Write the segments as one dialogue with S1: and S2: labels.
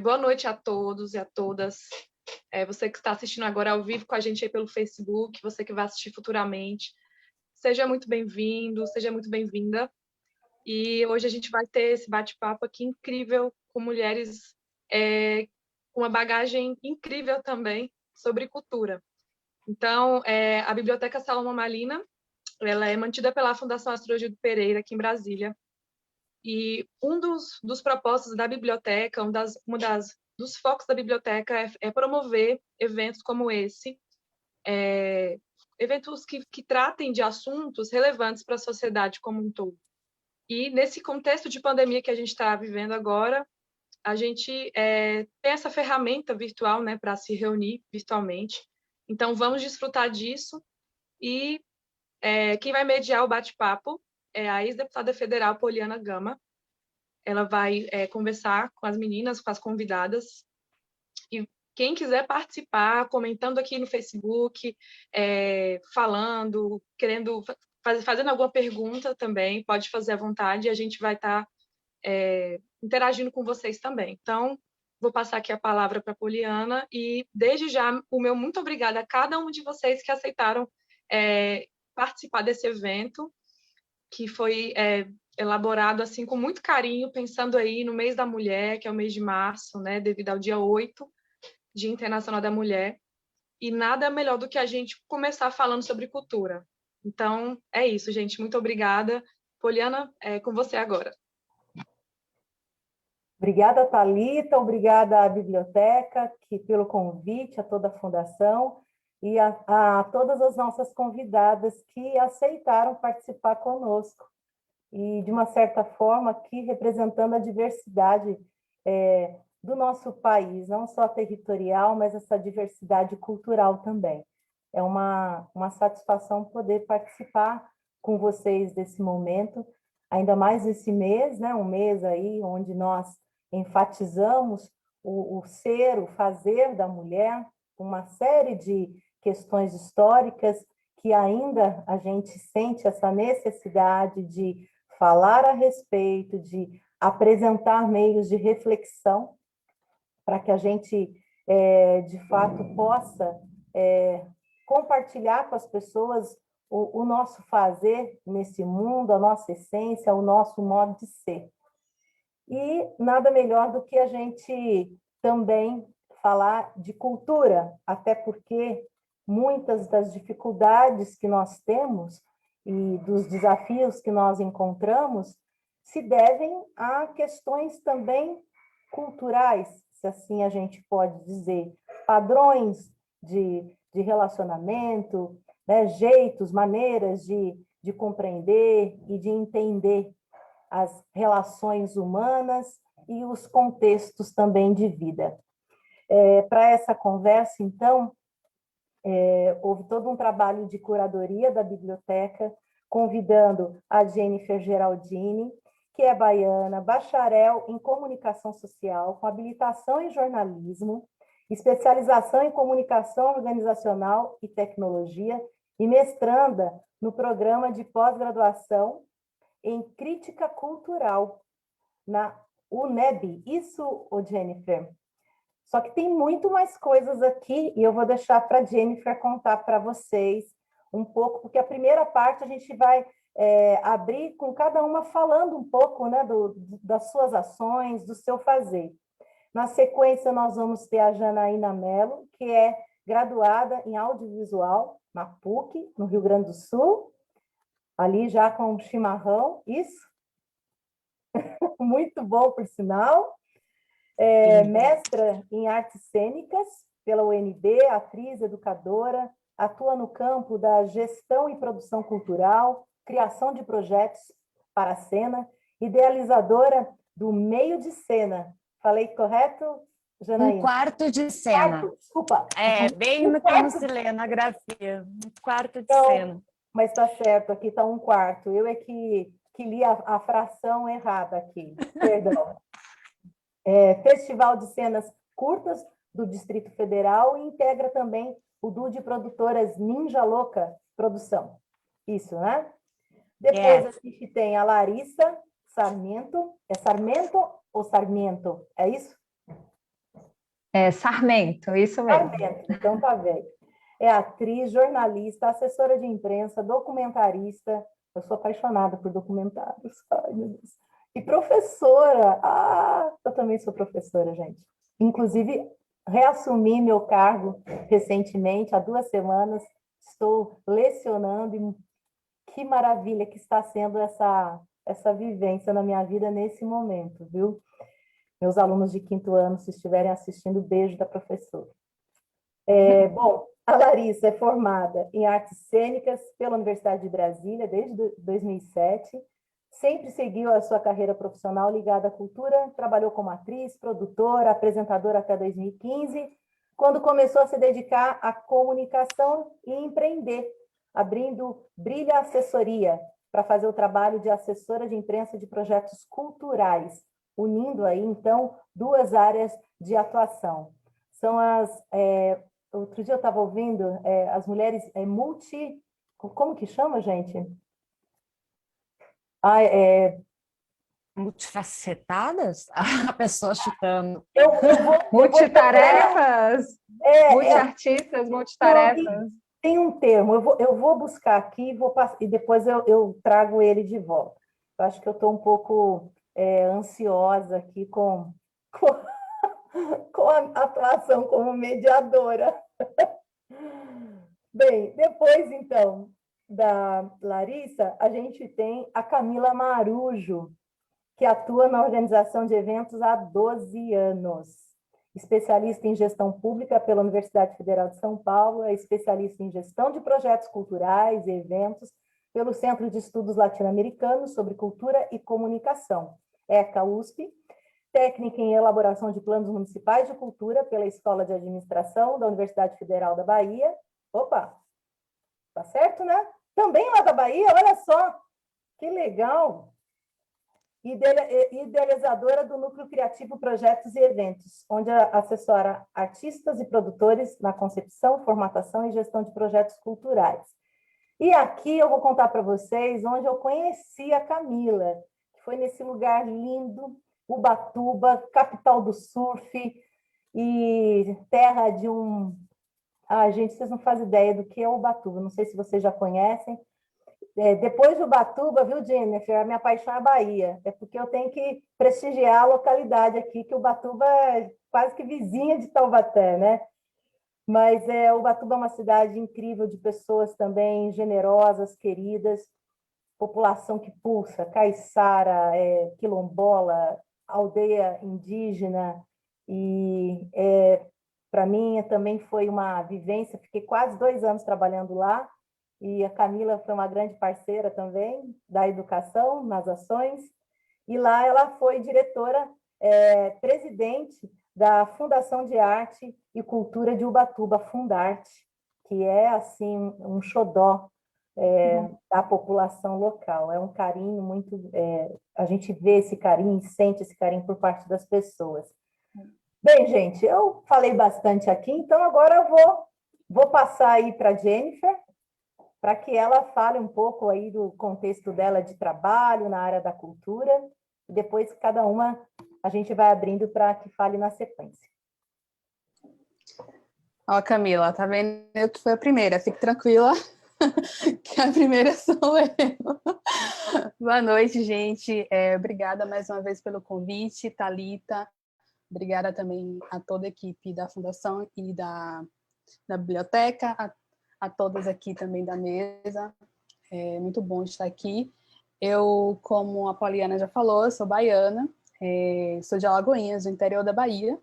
S1: Boa noite a todos e a todas. Você que está assistindo agora ao vivo com a gente aí pelo Facebook, você que vai assistir futuramente, seja muito bem-vindo, seja muito bem-vinda. E hoje a gente vai ter esse bate-papo aqui incrível com mulheres com uma bagagem incrível também sobre cultura. Então, a Biblioteca Salomão Malina, ela é mantida pela Fundação Astrogildo Pereira, aqui em Brasília. E um dos propósitos da biblioteca, dos focos da biblioteca é promover eventos como esse, eventos que tratem de assuntos relevantes para a sociedade como um todo. E nesse contexto de pandemia que a gente está vivendo agora, a gente tem essa ferramenta virtual, né, para se reunir virtualmente. Então, vamos desfrutar disso. E quem vai mediar o bate-papo é a ex-deputada federal Poliana Gama. Ela vai conversar com as meninas, com as convidadas. E quem quiser participar, comentando aqui no Facebook, falando, querendo fazendo alguma pergunta também, pode fazer à vontade, e a gente vai estar interagindo com vocês também. Então, vou passar aqui a palavra para a Poliana, e desde já o meu muito obrigada a cada um de vocês que aceitaram participar desse evento, que foi elaborado assim com muito carinho, pensando aí no mês da mulher, que é o mês de março, né, devido ao dia 8, Dia Internacional da Mulher, e nada melhor do que a gente começar falando sobre cultura. Então, é isso, gente, muito obrigada. Poliana, é com você agora.
S2: Obrigada, Thalita, obrigada à biblioteca pelo convite, a toda a fundação e a todas as nossas convidadas que aceitaram participar conosco. E, de uma certa forma, aqui representando a diversidade do nosso país, não só territorial, mas essa diversidade cultural também. É uma satisfação poder participar com vocês desse momento, ainda mais esse mês, né? Um mês aí onde nós enfatizamos o ser, o fazer da mulher, uma série de questões históricas que ainda a gente sente essa necessidade de falar a respeito, de apresentar meios de reflexão para que a gente, de fato, possa compartilhar com as pessoas o nosso fazer nesse mundo, a nossa essência, o nosso modo de ser. E nada melhor do que a gente também falar de cultura, até porque muitas das dificuldades que nós temos e dos desafios que nós encontramos se devem a questões também culturais, se assim a gente pode dizer, padrões de relacionamento, né, jeitos, maneiras de compreender e de entender as relações humanas e os contextos também de vida. Para essa conversa, então, houve todo um trabalho de curadoria da biblioteca, convidando a Jennifer Geraldini, que é baiana, bacharel em comunicação social, com habilitação em jornalismo, especialização em comunicação organizacional e tecnologia, e mestranda no programa de pós-graduação em crítica cultural na UNEB. Isso, Jennifer. Só que tem muito mais coisas aqui e eu vou deixar para a Jennifer contar para vocês um pouco, porque a primeira parte a gente vai abrir com cada uma falando um pouco, né, das suas ações, do seu fazer. Na sequência, nós vamos ter a Janaína Mello, que é graduada em audiovisual na PUC, no Rio Grande do Sul, ali já com chimarrão, isso? Muito bom, por sinal. Mestra em artes cênicas pela UNB, atriz, educadora, atua no campo da gestão e produção cultural, criação de projetos para a cena, idealizadora do Meio de Cena. Falei correto, Janaína?
S3: Um quarto de cena.
S2: Quarto, desculpa.
S3: Bem no que se lê na grafia. Um quarto de cena.
S2: Mas está certo, aqui está um quarto. Eu é que li a fração errada aqui, perdão. Festival de Cenas Curtas do Distrito Federal e integra também o duo de produtoras Ninja Louca Produção. Isso, né? Depois a gente tem a Larissa Sarmento. É Sarmento ou Sarmiento? É isso?
S4: Sarmento, isso mesmo.
S2: Sarmento, então tá bem. É atriz, jornalista, assessora de imprensa, documentarista. Eu sou apaixonada por documentários. Ai, meu Deus. E professora. Eu também sou professora, gente. Inclusive, reassumi meu cargo recentemente, há 2 semanas. Estou lecionando e que maravilha que está sendo essa vivência na minha vida nesse momento, viu? Meus alunos de 5º ano, se estiverem assistindo, beijo da professora. Bom, a Larissa é formada em artes cênicas pela Universidade de Brasília desde 2007. Sempre seguiu a sua carreira profissional ligada à cultura, trabalhou como atriz, produtora, apresentadora até 2015, quando começou a se dedicar à comunicação e empreender, abrindo Brilha Assessoria para fazer o trabalho de assessora de imprensa de projetos culturais, unindo aí, então, 2 áreas de atuação. São outro dia eu estava ouvindo as mulheres como que chama, gente?
S3: Multifacetadas? A pessoa chutando.
S4: Multitarefas, multiartistas, multitarefas.
S2: Tem um termo, eu vou buscar aqui e depois eu trago ele de volta. Eu acho que eu estou um pouco ansiosa aqui com a atuação como mediadora. Bem, depois, então, da Larissa, a gente tem a Camila Marujo, que atua na organização de eventos há 12 anos. Especialista em gestão pública pela Universidade Federal de São Paulo, é especialista em gestão de projetos culturais e eventos pelo Centro de Estudos Latino-Americanos sobre Cultura e Comunicação, ECA-USP, técnica em elaboração de planos municipais de cultura pela Escola de Administração da Universidade Federal da Bahia. Opa, tá certo, né? Também lá da Bahia, olha só, que legal! Idealizadora do Núcleo Criativo Projetos e Eventos, onde assessora artistas e produtores na concepção, formatação e gestão de projetos culturais. E aqui eu vou contar para vocês onde eu conheci a Camila, que foi nesse lugar lindo, Ubatuba, capital do surf e terra de um... gente, vocês não fazem ideia do que é Ubatuba, não sei se vocês já conhecem. Depois de Ubatuba, viu, Jennifer? A minha paixão é a Bahia. É porque eu tenho que prestigiar a localidade aqui, que Ubatuba é quase que vizinha de Taubaté, né? Mas Ubatuba é uma cidade incrível de pessoas também generosas, queridas, população que pulsa, caiçara, quilombola, aldeia indígena. E para mim também foi uma vivência. Fiquei quase 2 anos trabalhando lá. E a Camila foi uma grande parceira também da educação nas ações. E lá ela foi diretora, presidente da Fundação de Arte e Cultura de Ubatuba, Fundarte, que é assim um xodó da população local. É um carinho muito... a gente vê esse carinho e sente esse carinho por parte das pessoas. Bem, gente, eu falei bastante aqui, então agora eu vou passar aí para a Jennifer, para que ela fale um pouco aí do contexto dela de trabalho na área da cultura, e depois cada uma a gente vai abrindo para que fale na sequência.
S5: Ó, Camila, tá vendo? Eu que fui a primeira, fique tranquila, que a primeira sou eu. Boa noite, gente. Obrigada mais uma vez pelo convite, Thalita. Obrigada também a toda a equipe da Fundação e da biblioteca, a todas aqui também da mesa. É muito bom estar aqui. Eu, como a Poliana já falou, sou baiana, sou de Alagoinhas, do interior da Bahia.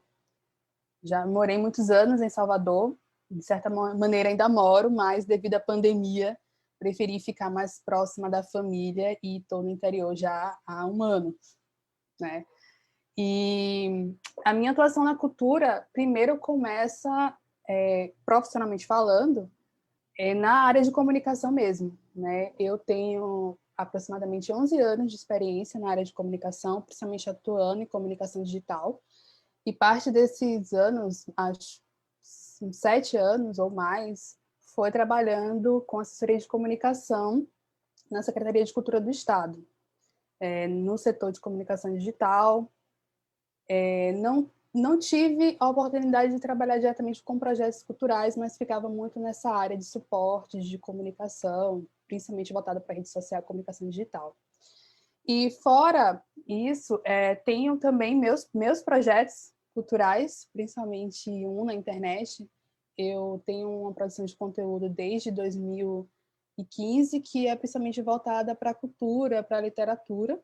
S5: Já morei muitos anos em Salvador, de certa maneira ainda moro, mas devido à pandemia, preferi ficar mais próxima da família e estou no interior já há 1 ano, né? E a minha atuação na cultura, primeiro começa, profissionalmente falando, na área de comunicação mesmo, né? Eu tenho aproximadamente 11 anos de experiência na área de comunicação, principalmente atuando em comunicação digital, e parte desses anos, acho 7 anos ou mais, foi trabalhando com assessoria de comunicação na Secretaria de Cultura do Estado, no setor de comunicação digital, não não tive a oportunidade de trabalhar diretamente com projetos culturais, mas ficava muito nessa área de suporte, de comunicação, principalmente voltada para a rede social e comunicação digital. E fora isso, tenho também meus projetos culturais, principalmente um na internet. Eu tenho uma produção de conteúdo desde 2015, que é principalmente voltada para a cultura, para a literatura,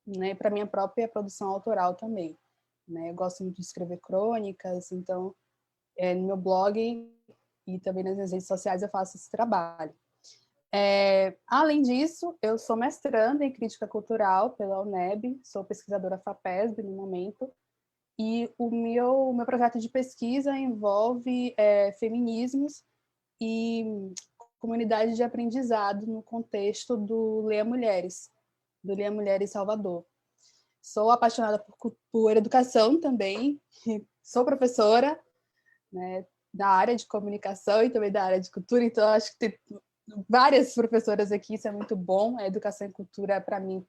S5: né, para a minha própria produção autoral também. Né? Eu gosto muito de escrever crônicas, então, no meu blog e também nas minhas redes sociais eu faço esse trabalho. Além disso, eu sou mestranda em crítica cultural pela UNEB, sou pesquisadora FAPESB no momento, e o meu projeto de pesquisa envolve feminismos e comunidade de aprendizado no contexto do Leia Mulheres, Salvador. Sou apaixonada por educação também, sou professora, né, da área de comunicação e também da área de cultura, então acho que tem várias professoras aqui, isso é muito bom. A educação e cultura, para mim,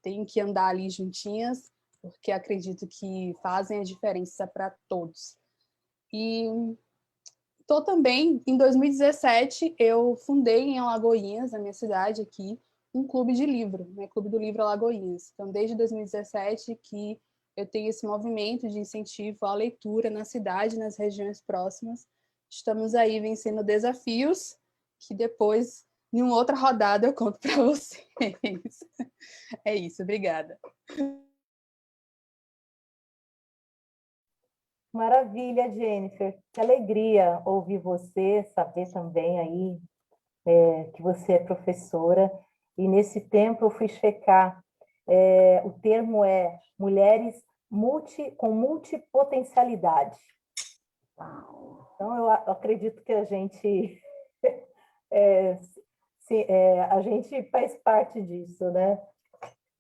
S5: tem que andar ali juntinhas, porque acredito que fazem a diferença para todos. E estou também, em 2017, eu fundei em Alagoinhas, na minha cidade aqui, um clube de livro, né? Clube do Livro Alagoinhas. Então, desde 2017 que eu tenho esse movimento de incentivo à leitura na cidade, nas regiões próximas. Estamos aí vencendo desafios que depois, em uma outra rodada, eu conto para vocês. É isso, obrigada.
S2: Maravilha, Jennifer. Que alegria ouvir você, saber também aí que você é professora. E nesse tempo eu fui checar, o termo é mulheres com multipotencialidade. Então, eu acredito que a gente, a gente faz parte disso, né?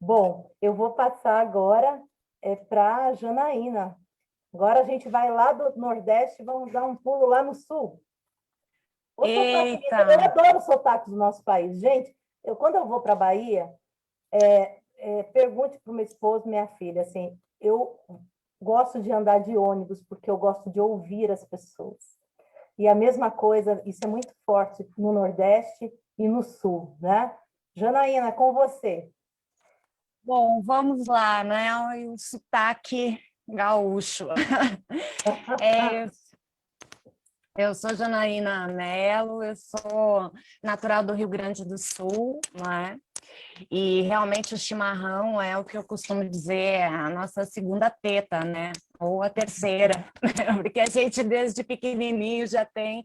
S2: Bom, eu vou passar agora para a Janaína. Agora a gente vai lá do Nordeste e vamos dar um pulo lá no Sul. O sotaque, eu adoro o sotaque do nosso país. Gente, quando eu vou para a Bahia, pergunte para o meu esposo, minha filha, assim, eu gosto de andar de ônibus porque eu gosto de ouvir as pessoas. E a mesma coisa, isso é muito forte no Nordeste e no Sul, né? Janaína, com você.
S3: Bom, vamos lá, né? O sotaque gaúcho. Eu sou Janaína Mello, eu sou natural do Rio Grande do Sul, né? E realmente o chimarrão é o que eu costumo dizer, a nossa segunda teta, né? Ou a terceira, porque a gente desde pequenininho já tem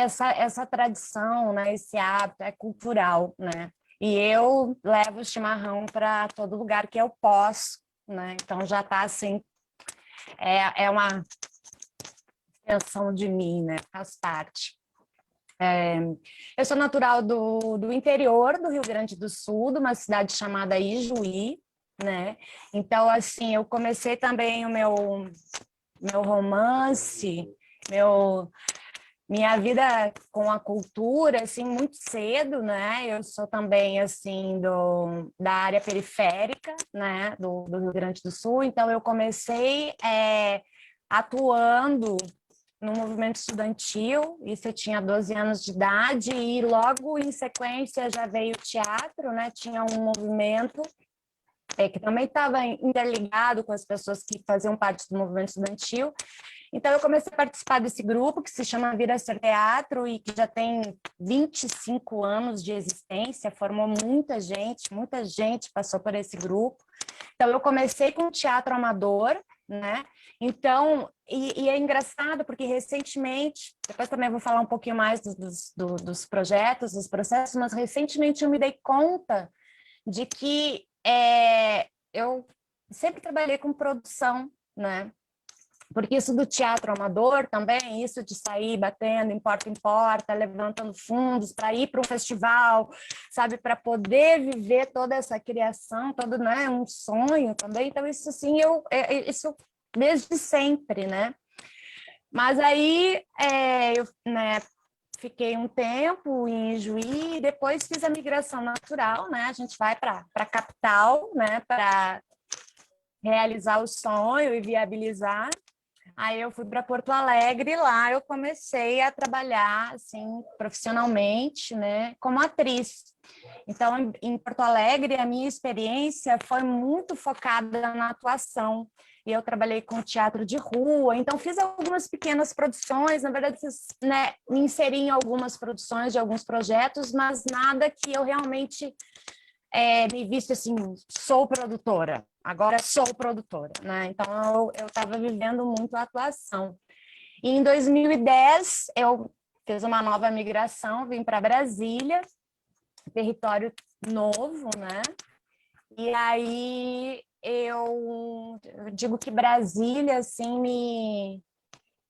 S3: essa tradição, né? Esse hábito, é cultural, né? E eu levo o chimarrão para todo lugar que eu posso, né? Então já está assim, é uma extensão de mim, né? Faz parte. Eu sou natural do interior do Rio Grande do Sul, de uma cidade chamada Ijuí, né? Então, assim, eu comecei também o meu romance, minha vida com a cultura, assim, muito cedo, né? Eu sou também, assim, da área periférica, né? Do Rio Grande do Sul, então eu comecei atuando no movimento estudantil, isso eu tinha 12 anos de idade, e logo em sequência já veio o teatro, né? Tinha um movimento que também estava interligado com as pessoas que faziam parte do movimento estudantil. Então eu comecei a participar desse grupo que se chama Vira Ser Teatro e que já tem 25 anos de existência, formou muita gente passou por esse grupo. Então eu comecei com teatro amador, né? Então, e é engraçado porque recentemente, depois também vou falar um pouquinho mais dos projetos, dos processos, mas recentemente eu me dei conta de que eu sempre trabalhei com produção, né? Porque isso do teatro amador também, isso de sair batendo em porta, levantando fundos para ir para um festival, sabe, para poder viver toda essa criação, todo, né, um sonho também. Então isso assim, isso desde sempre, né? Mas aí eu, né, fiquei um tempo em Juí, depois fiz a migração natural, né? A gente vai para a capital, né, para realizar o sonho e viabilizar. Aí eu fui para Porto Alegre e lá eu comecei a trabalhar assim profissionalmente, né, como atriz. Então, em Porto Alegre, a minha experiência foi muito focada na atuação. E eu trabalhei com teatro de rua, então fiz algumas pequenas produções, na verdade, né, me inseri em algumas produções de alguns projetos, mas nada que eu realmente me visse assim, sou produtora, agora sou produtora, né? Então, eu estava vivendo muito a atuação. E em 2010, eu fiz uma nova migração, vim para Brasília, território novo, né? E aí eu digo que Brasília, assim,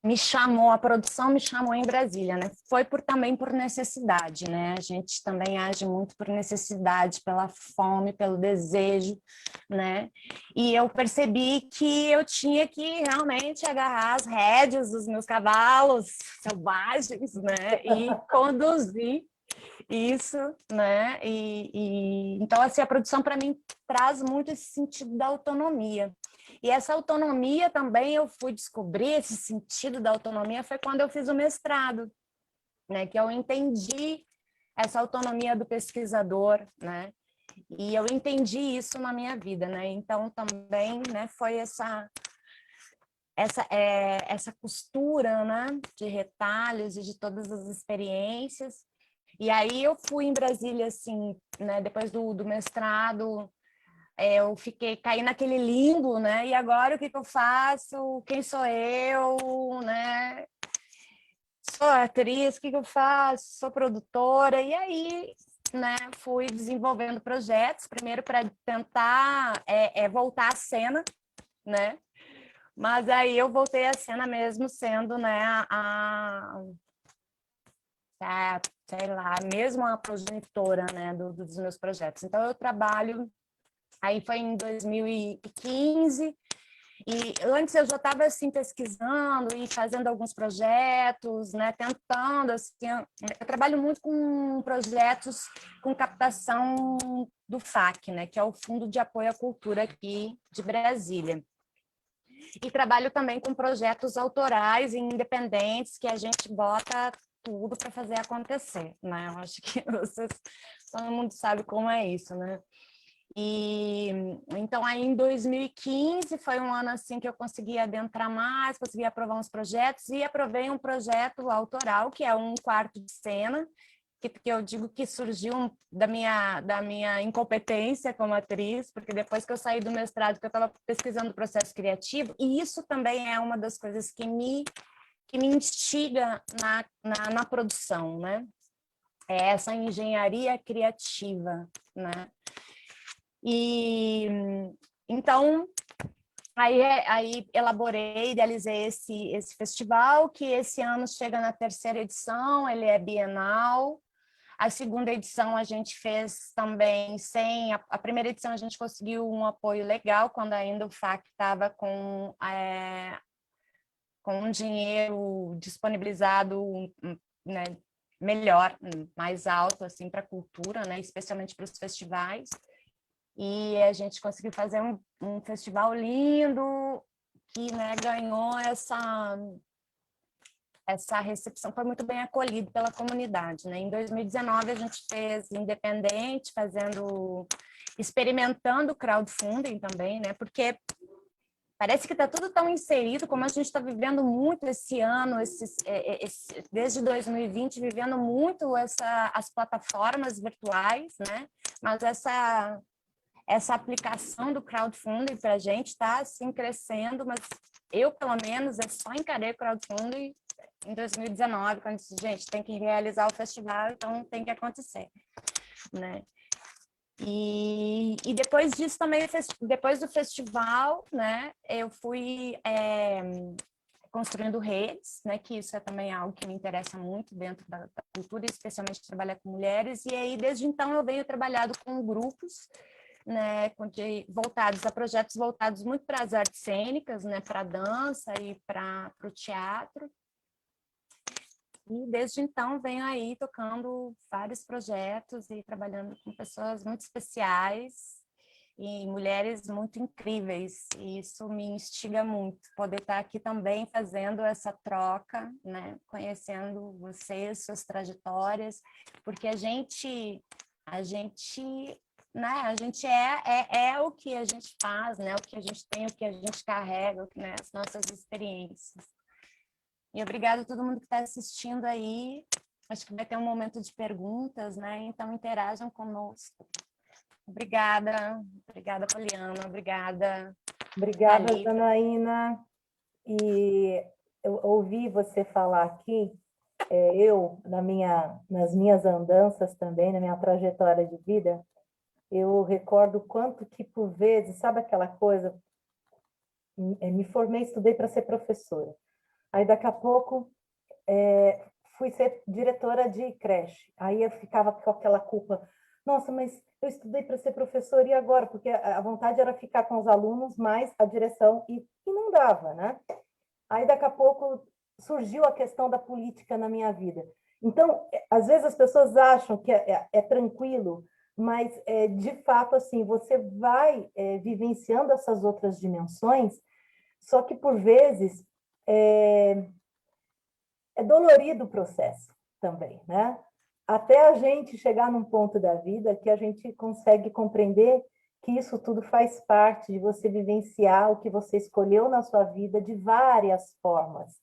S3: me chamou, a produção me chamou em Brasília, né? Foi também por necessidade, né? A gente também age muito por necessidade, pela fome, pelo desejo, né? E eu percebi que eu tinha que realmente agarrar as rédeas dos meus cavalos selvagens, né? E conduzir isso, né? Então, assim, a produção para mim traz muito esse sentido da autonomia. E essa autonomia também eu fui descobrir, esse sentido da autonomia foi quando eu fiz o mestrado, né? Que eu entendi essa autonomia do pesquisador, né? E eu entendi isso na minha vida, né? Então também, né? Foi essa costura, né? De retalhos e de todas as experiências. E aí eu fui em Brasília, assim, né? Depois do mestrado, eu caí naquele limbo, né? E agora o que eu faço? Quem sou eu, né? Sou atriz, o que eu faço? Sou produtora. E aí, né? Fui desenvolvendo projetos, primeiro para tentar voltar à cena, né? Mas aí eu voltei à cena mesmo sendo, né? Sei lá, mesmo a progenitora, né? Dos meus projetos. Então eu trabalho. Aí foi em 2015, e antes eu já estava assim pesquisando e fazendo alguns projetos, né, tentando assim, eu trabalho muito com projetos com captação do FAC, né, que é o Fundo de Apoio à Cultura aqui de Brasília. E trabalho também com projetos autorais e independentes que a gente bota tudo para fazer acontecer, né? Eu acho que todo mundo sabe como é isso, né? E então aí em 2015 foi um ano assim que eu consegui adentrar mais, consegui aprovar uns projetos e aprovei um projeto autoral que é um quarto de cena que eu digo que surgiu da minha incompetência como atriz, porque depois que eu saí do mestrado que eu estava pesquisando o processo criativo, e isso também é uma das coisas que me instiga na produção, né? É essa engenharia criativa, né? E então aí elaborei, idealizei esse festival, que esse ano chega na terceira edição, ele é bienal. A segunda edição a gente fez também sem... A primeira edição a gente conseguiu um apoio legal, quando ainda o FAC estava com um dinheiro disponibilizado, né, melhor, mais alto assim, para a cultura, né, especialmente para os festivais. E a gente conseguiu fazer um festival lindo, que, né, ganhou essa recepção, foi muito bem acolhido pela comunidade, né? Em 2019 a gente fez independente, experimentando crowdfunding também, né? Porque parece que está tudo tão inserido, como a gente está vivendo muito esse ano, desde 2020, vivendo muito as plataformas virtuais, né? Mas essa aplicação do crowdfunding para a gente está assim crescendo, mas eu, pelo menos, só encarei o crowdfunding em 2019, quando disse, gente, tem que realizar o festival, então tem que acontecer, né? E depois disso também, depois do festival, né, eu fui construindo redes, né, que isso é também algo que me interessa muito dentro da cultura, especialmente trabalhar com mulheres, e aí desde então eu venho trabalhando com grupos, né, voltados a projetos voltados muito para as artes cênicas, né, para a dança e para o teatro. E desde então venho aí tocando vários projetos e trabalhando com pessoas muito especiais e mulheres muito incríveis, e isso me instiga muito, poder estar aqui também fazendo essa troca, né? Conhecendo vocês, suas trajetórias, porque a gente, né? A gente é o que a gente faz, né? O que a gente tem, o que a gente carrega, né? As nossas experiências. E obrigada a todo mundo que está assistindo aí. Acho que vai ter um momento de perguntas, né? Então interajam conosco. Obrigada, Poliana, obrigada.
S2: Obrigada,
S3: Thalita.
S2: Janaína. E eu ouvi você falar aqui, nas minhas andanças também, na minha trajetória de vida, eu recordo quanto que, por vezes, sabe aquela coisa, me formei, estudei para ser professora. Aí, daqui a pouco, fui ser diretora de creche. Aí eu ficava com aquela culpa. Nossa, mas eu estudei para ser professora e agora? Porque a vontade era ficar com os alunos, mais a direção, e não dava, né? Aí, daqui a pouco, surgiu a questão da política na minha vida. Então, às vezes as pessoas acham que é tranquilo, mas, de fato, assim, você vai vivenciando essas outras dimensões, só que, por vezes, é dolorido o processo também, né? Até a gente chegar num ponto da vida que a gente consegue compreender que isso tudo faz parte de você vivenciar o que você escolheu na sua vida de várias formas,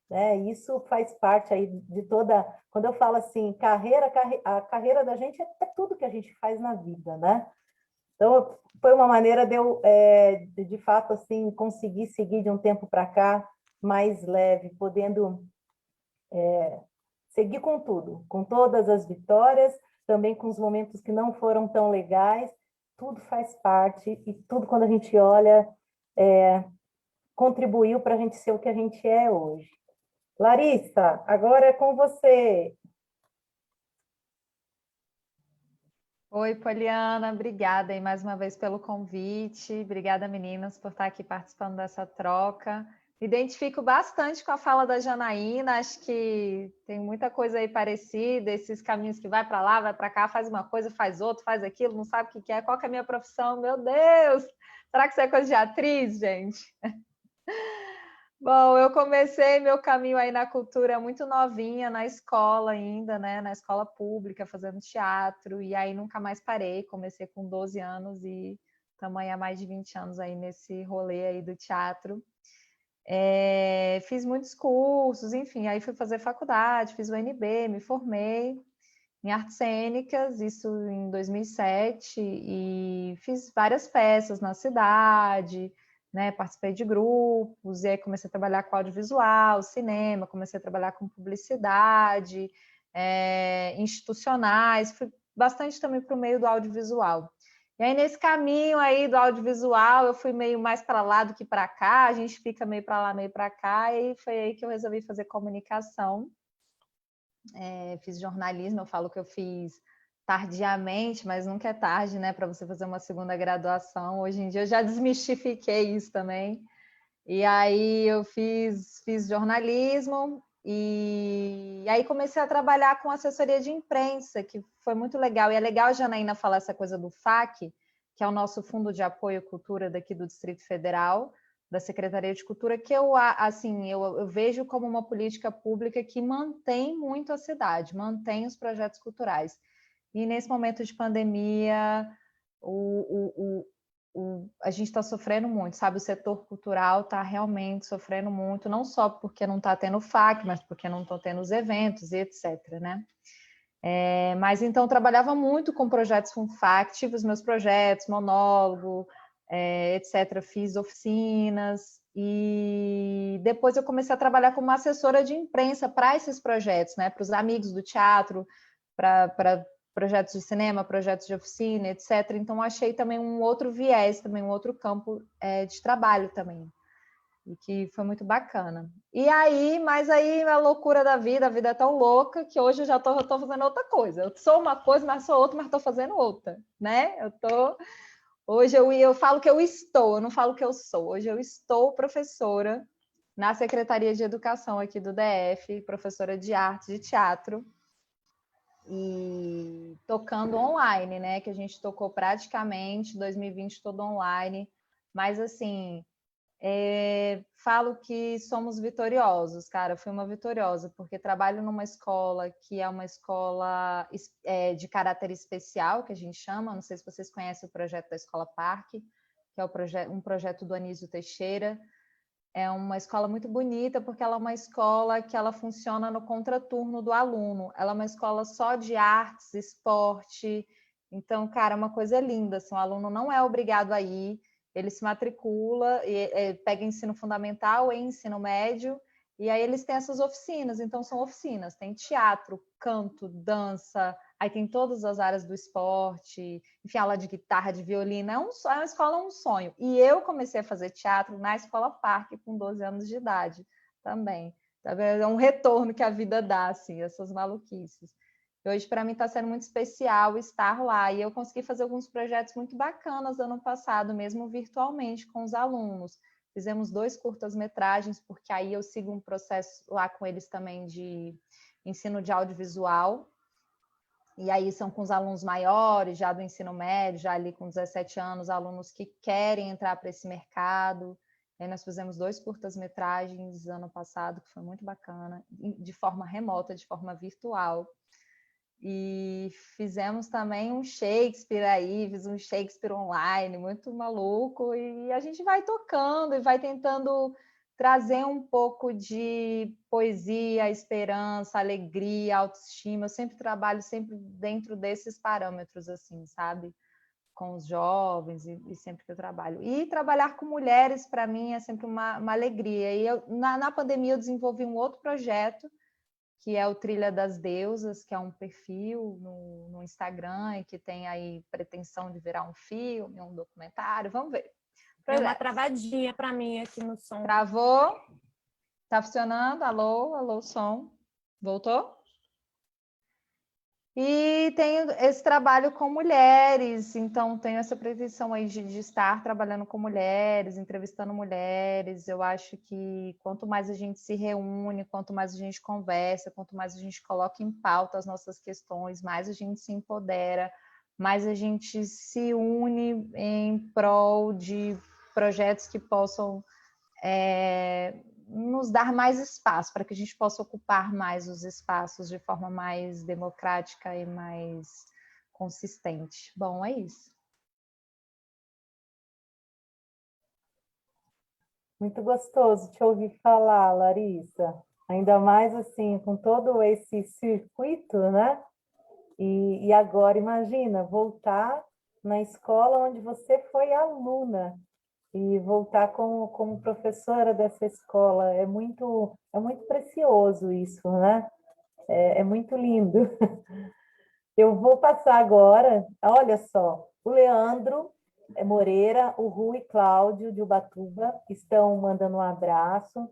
S2: né? Isso faz parte aí de toda... Quando eu falo assim, a carreira da gente é tudo que a gente faz na vida, né? Então, foi uma maneira de eu, de fato, assim, conseguir seguir de um tempo para cá mais leve, podendo seguir com tudo, com todas as vitórias, também com os momentos que não foram tão legais, tudo faz parte e tudo, quando a gente olha, contribuiu para a gente ser o que a gente é hoje. Larissa, agora é com você.
S4: Oi, Poliana, obrigada aí mais uma vez pelo convite. Obrigada, meninas, por estar aqui participando dessa troca. Me identifico bastante com a fala da Janaína, acho que tem muita coisa aí parecida, esses caminhos que vai para lá, vai para cá, faz uma coisa, faz outra, faz aquilo, não sabe o que é, qual que é a minha profissão, meu Deus! Será que isso é coisa de atriz, gente? Bom, eu comecei meu caminho aí na cultura muito novinha, na escola ainda, né? Na escola pública, fazendo teatro, e aí nunca mais parei. Comecei com 12 anos e tamanho há mais de 20 anos aí nesse rolê aí do teatro. Fiz muitos cursos, enfim, aí fui fazer faculdade, fiz o UNB, me formei em artes cênicas, isso em 2007, e fiz várias peças na cidade, né? Participei de grupos, e aí comecei a trabalhar com audiovisual, cinema, comecei a trabalhar com publicidade, institucionais, fui bastante também para o meio do audiovisual. E aí, nesse caminho aí do audiovisual, eu fui meio mais para lá do que para cá, a gente fica meio para lá, meio para cá, e foi aí que eu resolvi fazer comunicação. Fiz jornalismo, eu falo que eu fiz tardiamente, mas nunca é tarde, né, para você fazer uma segunda graduação. Hoje em dia eu já desmistifiquei isso também. E aí eu fiz jornalismo e aí comecei a trabalhar com assessoria de imprensa, que foi muito legal. E é legal a Janaína falar essa coisa do FAC, que é o nosso Fundo de Apoio à Cultura daqui do Distrito Federal, da Secretaria de Cultura, que eu vejo como uma política pública que mantém muito a cidade, mantém os projetos culturais. E nesse momento de pandemia, a gente está sofrendo muito, sabe? O setor cultural está realmente sofrendo muito, não só porque não está tendo FAC, mas porque não estão tendo os eventos e etc, né? Mas então trabalhava muito com projetos com FAC, tive os meus projetos, monólogo, etc. Fiz oficinas e depois eu comecei a trabalhar como assessora de imprensa para esses projetos, né? Para os amigos do teatro, para projetos de cinema, projetos de oficina, etc. Então, achei também um outro viés, também um outro campo de trabalho também, e que foi muito bacana. Mas aí a loucura da vida, a vida é tão louca que hoje eu já estou fazendo outra coisa. Eu sou uma coisa, mas sou outra, mas estou fazendo outra, né? Hoje eu falo que eu estou, eu não falo que eu sou. Hoje eu estou professora na Secretaria de Educação aqui do DF, professora de arte, de teatro. e tocando online, né? Que a gente tocou praticamente 2020 todo online, mas assim, falo que somos vitoriosos, cara. Fui uma vitoriosa, porque trabalho numa escola que é uma escola de caráter especial, que a gente chama. Não sei se vocês conhecem o projeto da Escola Parque, que é um projeto do Anísio Teixeira. É uma escola muito bonita, porque ela é uma escola que ela funciona no contraturno do aluno. Ela é uma escola só de artes, esporte. Então, cara, é uma coisa linda. Assim, o aluno não é obrigado a ir, ele se matricula, pega ensino fundamental e ensino médio, e aí eles têm essas oficinas. Então, são oficinas. Tem teatro, canto, dança, aí tem todas as áreas do esporte, enfim, aula de guitarra, de violino. É uma escola, um sonho. E eu comecei a fazer teatro na Escola Parque com 12 anos de idade também. É um retorno que a vida dá, assim, essas maluquices. E hoje, para mim, está sendo muito especial estar lá. E eu consegui fazer alguns projetos muito bacanas ano passado, mesmo virtualmente, com os alunos. Fizemos 2 curtas-metragens, porque aí eu sigo um processo lá com eles também de ensino de audiovisual. E aí são com os alunos maiores, já do ensino médio, já ali com 17 anos, alunos que querem entrar para esse mercado. E aí nós fizemos 2 curtas-metragens ano passado, que foi muito bacana, de forma remota, de forma virtual. E fizemos também um Shakespeare aí, fiz um Shakespeare online, muito maluco, e a gente vai tocando e vai tentando trazer um pouco de poesia, esperança, alegria, autoestima. Eu sempre trabalho sempre dentro desses parâmetros, assim, sabe? Com os jovens e sempre que eu trabalho. E trabalhar com mulheres, para mim, é sempre uma alegria. E na pandemia eu desenvolvi um outro projeto, que é o Trilha das Deusas, que é um perfil no Instagram e que tem aí pretensão de virar um filme, um documentário. Vamos ver.
S3: Deu uma travadinha para mim aqui no som.
S4: Travou? Tá funcionando? Alô, alô, som. Voltou? E tenho esse trabalho com mulheres, então tenho essa pretensão aí de estar trabalhando com mulheres, entrevistando mulheres. Eu acho que quanto mais a gente se reúne, quanto mais a gente conversa, quanto mais a gente coloca em pauta as nossas questões, mais a gente se empodera, mais a gente se une em prol de projetos que possam nos dar mais espaço, para que a gente possa ocupar mais os espaços de forma mais democrática e mais consistente. Bom, é isso.
S2: Muito gostoso te ouvir falar, Larissa. Ainda mais assim, com todo esse circuito, né? E agora, imagina, voltar na escola onde você foi aluna e voltar como professora dessa escola. É muito precioso isso, né? É muito lindo. Eu vou passar agora, olha só, o Leandro Moreira, o Rui Cláudio de Ubatuba estão mandando um abraço.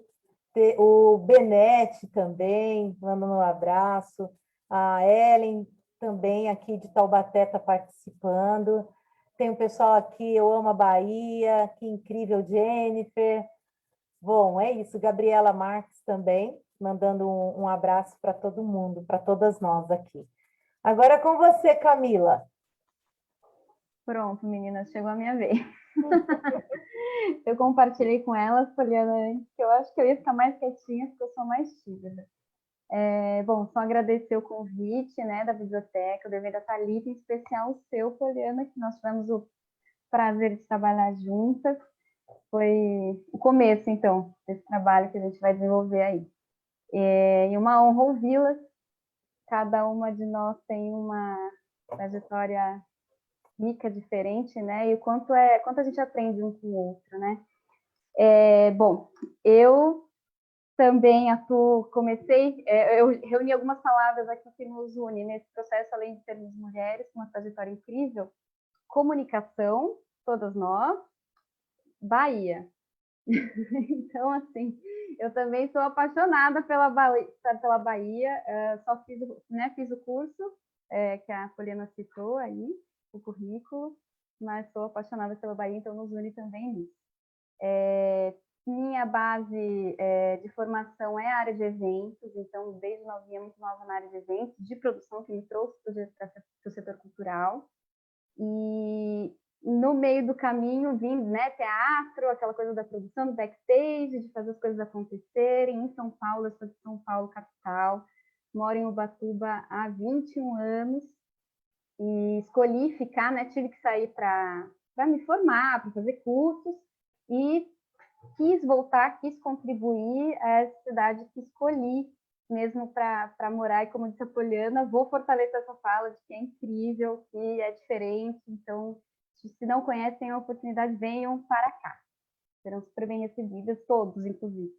S2: O Benete também mandando um abraço. A Ellen também aqui de Taubaté está participando. Tem o pessoal aqui, eu amo a Bahia, que incrível, Jennifer. Bom, é isso. Gabriela Marques também, mandando um abraço para todo mundo, para todas nós aqui. Agora é com você, Camila.
S6: Pronto, meninas, chegou a minha vez. Eu compartilhei com elas, Poliana, antes, que eu acho que eu ia ficar mais quietinha, porque eu sou mais tímida. Bom, só agradecer o convite, né, da biblioteca, do evento da Thalita, em especial o seu, Poliana, que nós tivemos o prazer de trabalhar juntas. Foi o começo, então, desse trabalho que a gente vai desenvolver aí. E uma honra ouvi-las. Cada uma de nós tem uma trajetória rica, diferente, né? E o quanto a gente aprende um com o outro, né? Bom, eu também eu reuni algumas palavras aqui que nos unem nesse processo, além de sermos mulheres com uma trajetória incrível. Comunicação, todas nós. Bahia. Então, assim, eu também sou apaixonada pela Bahia, só fiz o curso que a Poliana citou aí, o currículo, mas sou apaixonada pela Bahia, então nos une também nisso. minha base de formação é a área de eventos, então desde novinha, muito nova na área de eventos, de produção, que me trouxe para o setor cultural. E no meio do caminho, vindo, né, teatro, aquela coisa da produção, do backstage, de fazer as coisas acontecerem. Em São Paulo, eu sou de São Paulo, capital, moro em Ubatuba há 21 anos, e escolhi ficar, né, tive que sair para me formar, para fazer cursos, e quis voltar, quis contribuir a essa cidade que escolhi mesmo para morar. E como disse a Poliana, vou fortalecer essa fala de que é incrível, que é diferente. Então, se não conhecem a oportunidade, venham para cá. Serão super bem recebidas, todos, inclusive.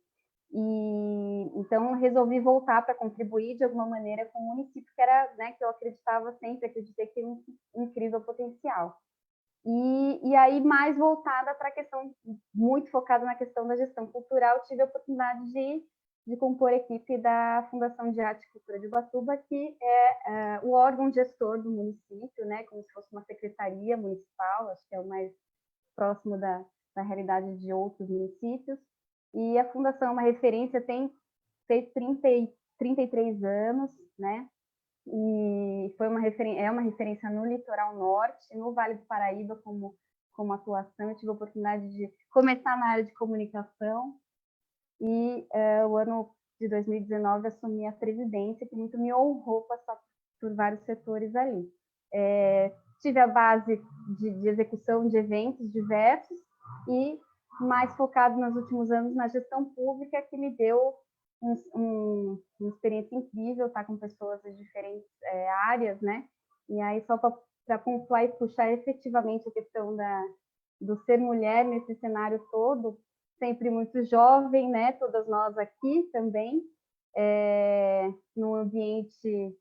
S6: E então resolvi voltar para contribuir de alguma maneira com o município, que era, né, que eu acreditava sempre, acreditei que tinha um incrível potencial. E aí, mais voltada para a questão, muito focada na questão da gestão cultural, tive a oportunidade de compor a equipe da Fundação de Arte e Cultura de Ubatuba, que é o órgão gestor do município, né, como se fosse uma secretaria municipal, acho que é o mais próximo da realidade de outros municípios. E a Fundação é uma referência, fez 33 anos, né? E foi é uma referência no litoral norte, no Vale do Paraíba como atuação. Eu tive a oportunidade de começar na área de comunicação e o ano de 2019 assumi a presidência, que muito me honrou passar por vários setores ali. Tive a base de execução de eventos diversos e mais focado nos últimos anos na gestão pública, que me deu uma experiência incrível, estar com pessoas de diferentes áreas, né? E aí, só para pontuar e puxar efetivamente a questão do ser mulher nesse cenário todo, sempre muito jovem, né? Todas nós aqui também, no ambiente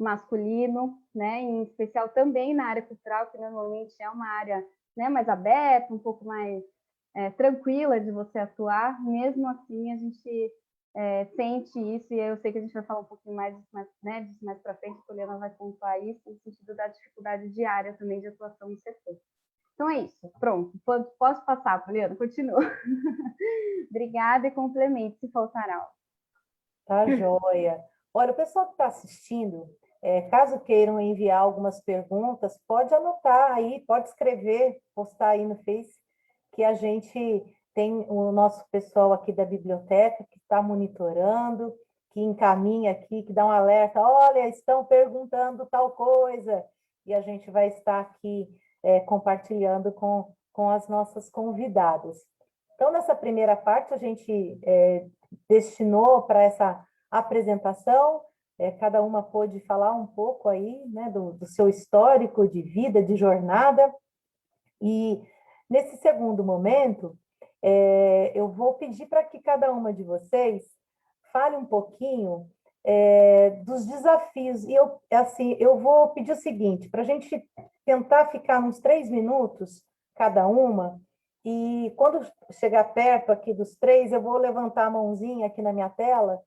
S6: masculino, né? Em especial também na área cultural, que normalmente é uma área, né, mais aberta, um pouco mais tranquila de você atuar. Mesmo assim, a gente sente isso, e eu sei que a gente vai falar um pouquinho mais para frente, a Poliana vai pontuar isso, no sentido da dificuldade diária também de atuação no setor. Então é isso, pronto. Posso passar, Poliana? Continua. Obrigada e complemento se faltar algo.
S2: Tá joia. Olha, o pessoal que está assistindo, caso queiram enviar algumas perguntas, pode anotar aí, pode escrever, postar aí no Face, que a gente tem o nosso pessoal aqui da biblioteca que está monitorando, que encaminha aqui, que dá um alerta, olha, estão perguntando tal coisa, e a gente vai estar aqui compartilhando com as nossas convidadas. Então, nessa primeira parte, a gente destinou para essa apresentação, cada uma pôde falar um pouco aí, né, do seu histórico de vida, de jornada, e nesse segundo momento, eu vou pedir para que cada uma de vocês fale um pouquinho dos desafios. E eu vou pedir o seguinte, para a gente tentar ficar uns 3 minutos, cada uma, e quando chegar perto aqui dos 3, eu vou levantar a mãozinha aqui na minha tela,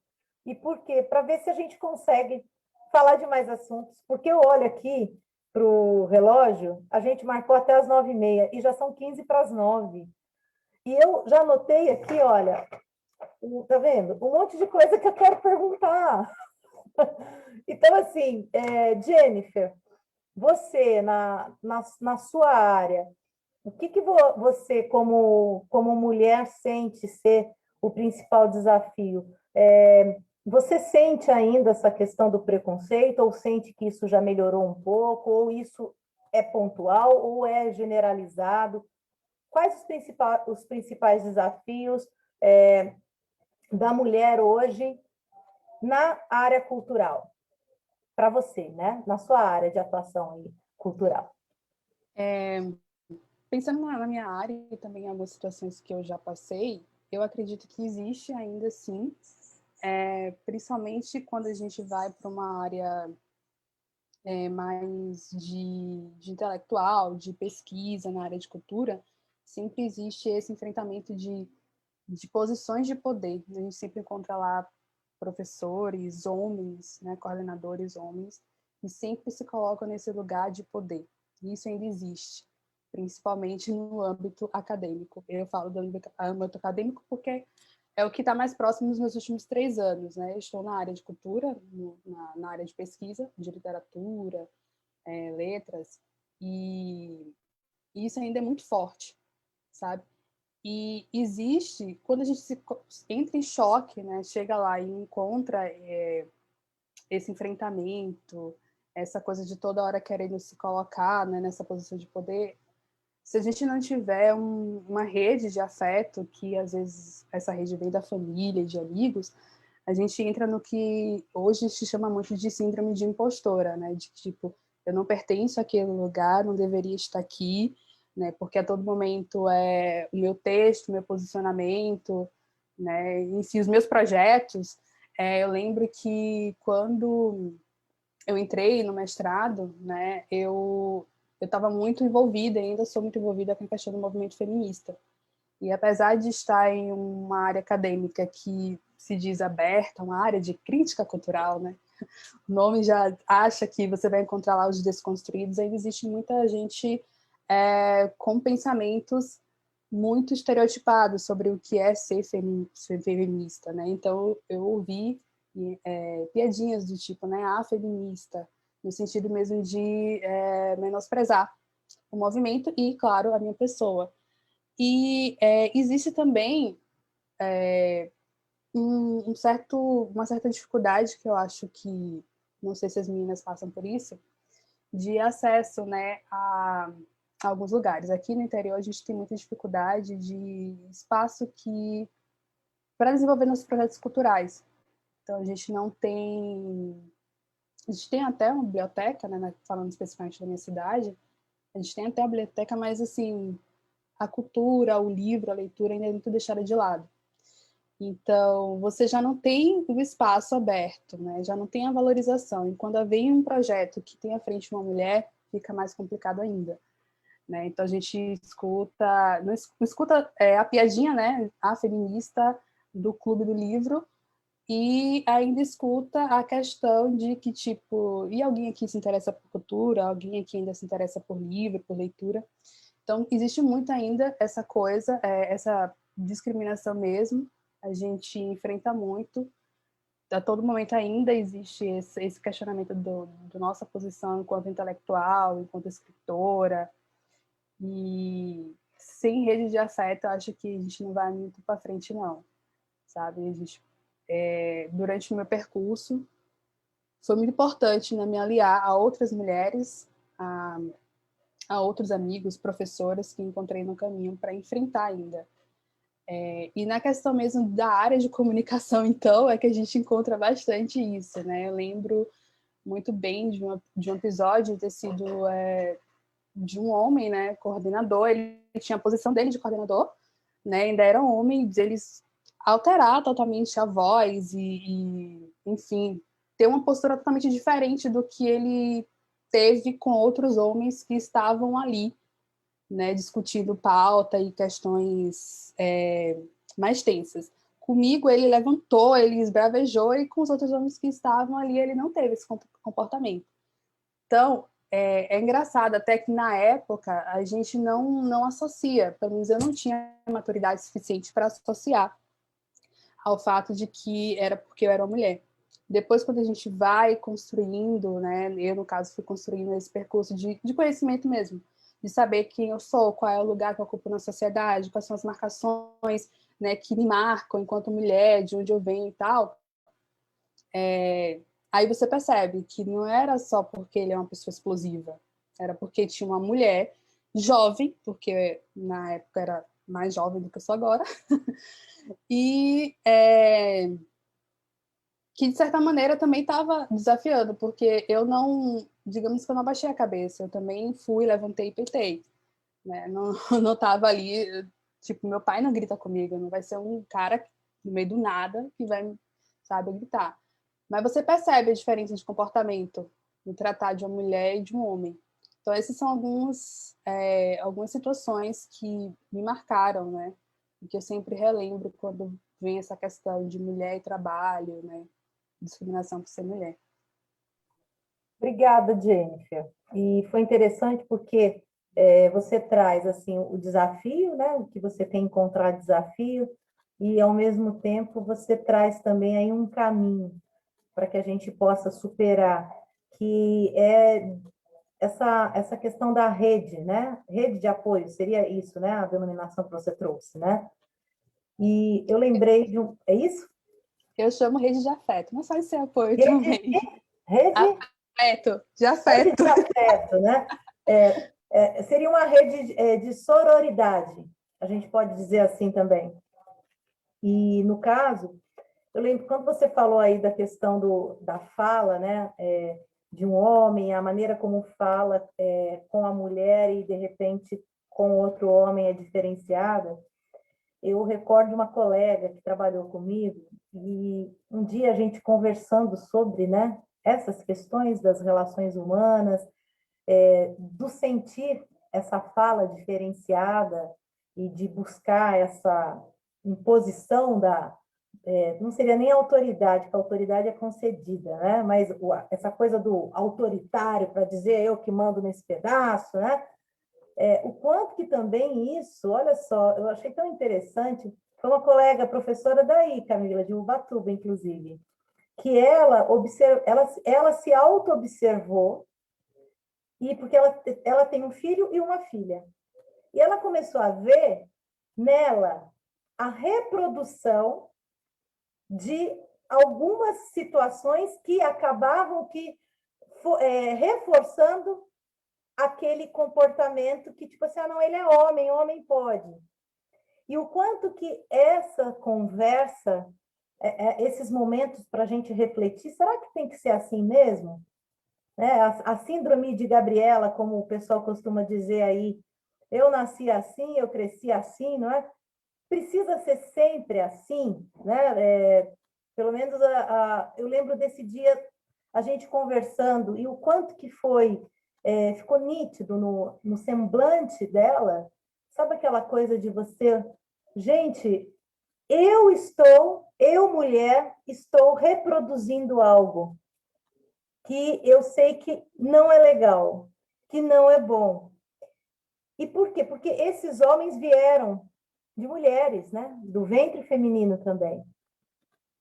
S2: e por quê? Para ver se a gente consegue falar de mais assuntos, porque eu olho aqui para o relógio, a gente marcou até as 9h30 e já são 15 para as 9. E eu já anotei aqui, olha, tá vendo? Um monte de coisa que eu quero perguntar. Então, assim, Jennifer, você, na sua área, o que você, como mulher, sente ser o principal desafio? Você sente ainda essa questão do preconceito, ou sente que isso já melhorou um pouco, ou isso é pontual, ou é generalizado? Quais os principais desafios da mulher hoje na área cultural? Para você, né? Na sua área de atuação cultural.
S5: Pensando na minha área e também em algumas situações que eu já passei, eu acredito que existe ainda sim, principalmente quando a gente vai para uma área mais de intelectual, de pesquisa na área de cultura, sempre existe esse enfrentamento de posições de poder. A gente sempre encontra lá professores, homens, né, coordenadores homens, e sempre se colocam nesse lugar de poder. E isso ainda existe. principalmente no âmbito acadêmico. Eu falo do âmbito acadêmico porque é o que está mais próximo nos meus últimos 3 anos, né? Eu estou na área de cultura, na área de pesquisa, de literatura, letras, e isso ainda é muito forte, sabe? E existe, quando a gente entra em choque, né? Chega lá e encontra esse enfrentamento, essa coisa de toda hora querendo se colocar, né, nessa posição de poder, se a gente não tiver uma rede de afeto, que às vezes essa rede vem da família, de amigos, a gente entra no que hoje se chama muito de síndrome de impostora, né? De tipo, eu não pertenço àquele lugar, não deveria estar aqui, né? Porque a todo momento é o meu texto, o meu posicionamento, né? Enfim, os meus projetos. Eu lembro que quando eu entrei no mestrado, né? Eu estava muito envolvida, ainda sou muito envolvida com a questão do movimento feminista. E apesar de estar em uma área acadêmica que se diz aberta, uma área de crítica cultural, né? O nome já acha que você vai encontrar lá os desconstruídos, ainda existe muita gente com pensamentos muito estereotipados sobre o que é ser feminista, né? Então eu ouvi piadinhas do tipo, né, feminista, no sentido mesmo de menosprezar o movimento e, claro, a minha pessoa. E existe também uma certa dificuldade que eu acho que, não sei se as meninas passam por isso, de acesso, né, a alguns lugares. Aqui no interior a gente tem muita dificuldade de espaço para desenvolver nossos projetos culturais. Então a gente não tem... A gente tem até uma biblioteca, né, falando especificamente da minha cidade, a gente tem até uma biblioteca, mas assim, a cultura, o livro, a leitura ainda é muito deixada de lado. Então, você já não tem o espaço aberto, né? Já não tem a valorização. E quando vem um projeto que tem à frente uma mulher, fica mais complicado ainda. Né? Então, a gente não escuta a piadinha, né? A feminista do Clube do Livro, e ainda escuta a questão de que, tipo, e alguém aqui se interessa por cultura? Alguém aqui ainda se interessa por livro, por leitura? Então, existe muito ainda essa coisa, essa discriminação mesmo, a gente enfrenta muito, a todo momento ainda existe esse questionamento do nossa posição enquanto intelectual, enquanto escritora, e sem rede de afeto, eu acho que a gente não vai muito para frente, não, sabe? Durante o meu percurso, foi muito importante, né, me aliar a outras mulheres, a outros amigos, professoras que encontrei no caminho para enfrentar ainda. E na questão mesmo da área de comunicação, então, é que a gente encontra bastante isso, né? Eu lembro muito bem de um episódio ter sido de um homem, né, coordenador, ele tinha a posição dele de coordenador, né, ainda era um homem, eles alterar totalmente a voz enfim, ter uma postura totalmente diferente do que ele teve com outros homens que estavam ali, né, discutindo pauta e questões mais tensas. Comigo, ele levantou, ele esbravejou, e com os outros homens que estavam ali, ele não teve esse comportamento. Então, é engraçado até que, na época, a gente não associa, pelo menos eu não tinha maturidade suficiente para associar ao fato de que era porque eu era uma mulher. Depois, quando a gente vai construindo, né, eu, no caso, fui construindo esse percurso de conhecimento mesmo, de saber quem eu sou, qual é o lugar que eu ocupo na sociedade, quais são as marcações, né, que me marcam enquanto mulher, de onde eu venho e tal. Aí você percebe que não era só porque ele é uma pessoa explosiva, era porque tinha uma mulher jovem, porque na época era mais jovem do que eu sou agora, e que de certa maneira também estava desafiando, porque eu não, digamos que eu não baixei a cabeça, eu também fui, levantei e peitei, né? Não estava ali, tipo, meu pai não grita comigo, não vai ser um cara no meio do nada que vai, sabe, gritar. Mas você percebe a diferença de comportamento no tratar de uma mulher e de um homem. Então, essas são algumas situações que me marcaram, né? E que eu sempre relembro quando vem essa questão de mulher e trabalho, né? Discriminação por ser mulher.
S2: Obrigada, Jennifer. E foi interessante porque Você traz assim o desafio, né? O que você tem encontrado desafio, e ao mesmo tempo você traz também aí um caminho para que a gente possa superar, que é essa questão da rede, né? Rede de apoio, seria isso, né? A denominação que você trouxe, né? E eu lembrei de um... É isso?
S5: Eu chamo rede de afeto, mas pode ser apoio
S2: Rede,
S5: também.
S2: rede,
S5: Afeto, de
S2: rede
S5: afeto.
S2: de afeto, né? Seria uma rede de sororidade, a gente pode dizer assim também. E, no caso, eu lembro quando você falou aí da questão da fala, né? De um homem, a maneira como fala com a mulher e, de repente, com outro homem é diferenciada. Eu recordo uma colega que trabalhou comigo e um dia a gente conversando sobre, né, essas questões das relações humanas, do sentir essa fala diferenciada e de buscar essa imposição não seria nem autoridade, porque a autoridade é concedida, né? Mas essa coisa do autoritário para dizer eu que mando nesse pedaço, né? O quanto que também isso, olha só, eu achei tão interessante, foi uma colega professora daí, Camila, de Ubatuba, inclusive, que ela se auto-observou, e porque ela tem um filho e uma filha. E ela começou a ver nela a reprodução de algumas situações que acabavam reforçando aquele comportamento que, tipo assim, não, ele é homem pode. E o quanto que essa conversa, esses momentos para a gente refletir, será que tem que ser assim mesmo? Né? A síndrome de Gabriela, como o pessoal costuma dizer aí, eu nasci assim, eu cresci assim, não é? Precisa ser sempre assim, né? Pelo menos eu lembro desse dia a gente conversando e o quanto que ficou nítido no semblante dela, sabe aquela coisa de você, gente, eu mulher, estou reproduzindo algo que eu sei que não é legal, que não é bom. E por quê? Porque esses homens vieram de mulheres, né? Do ventre feminino também.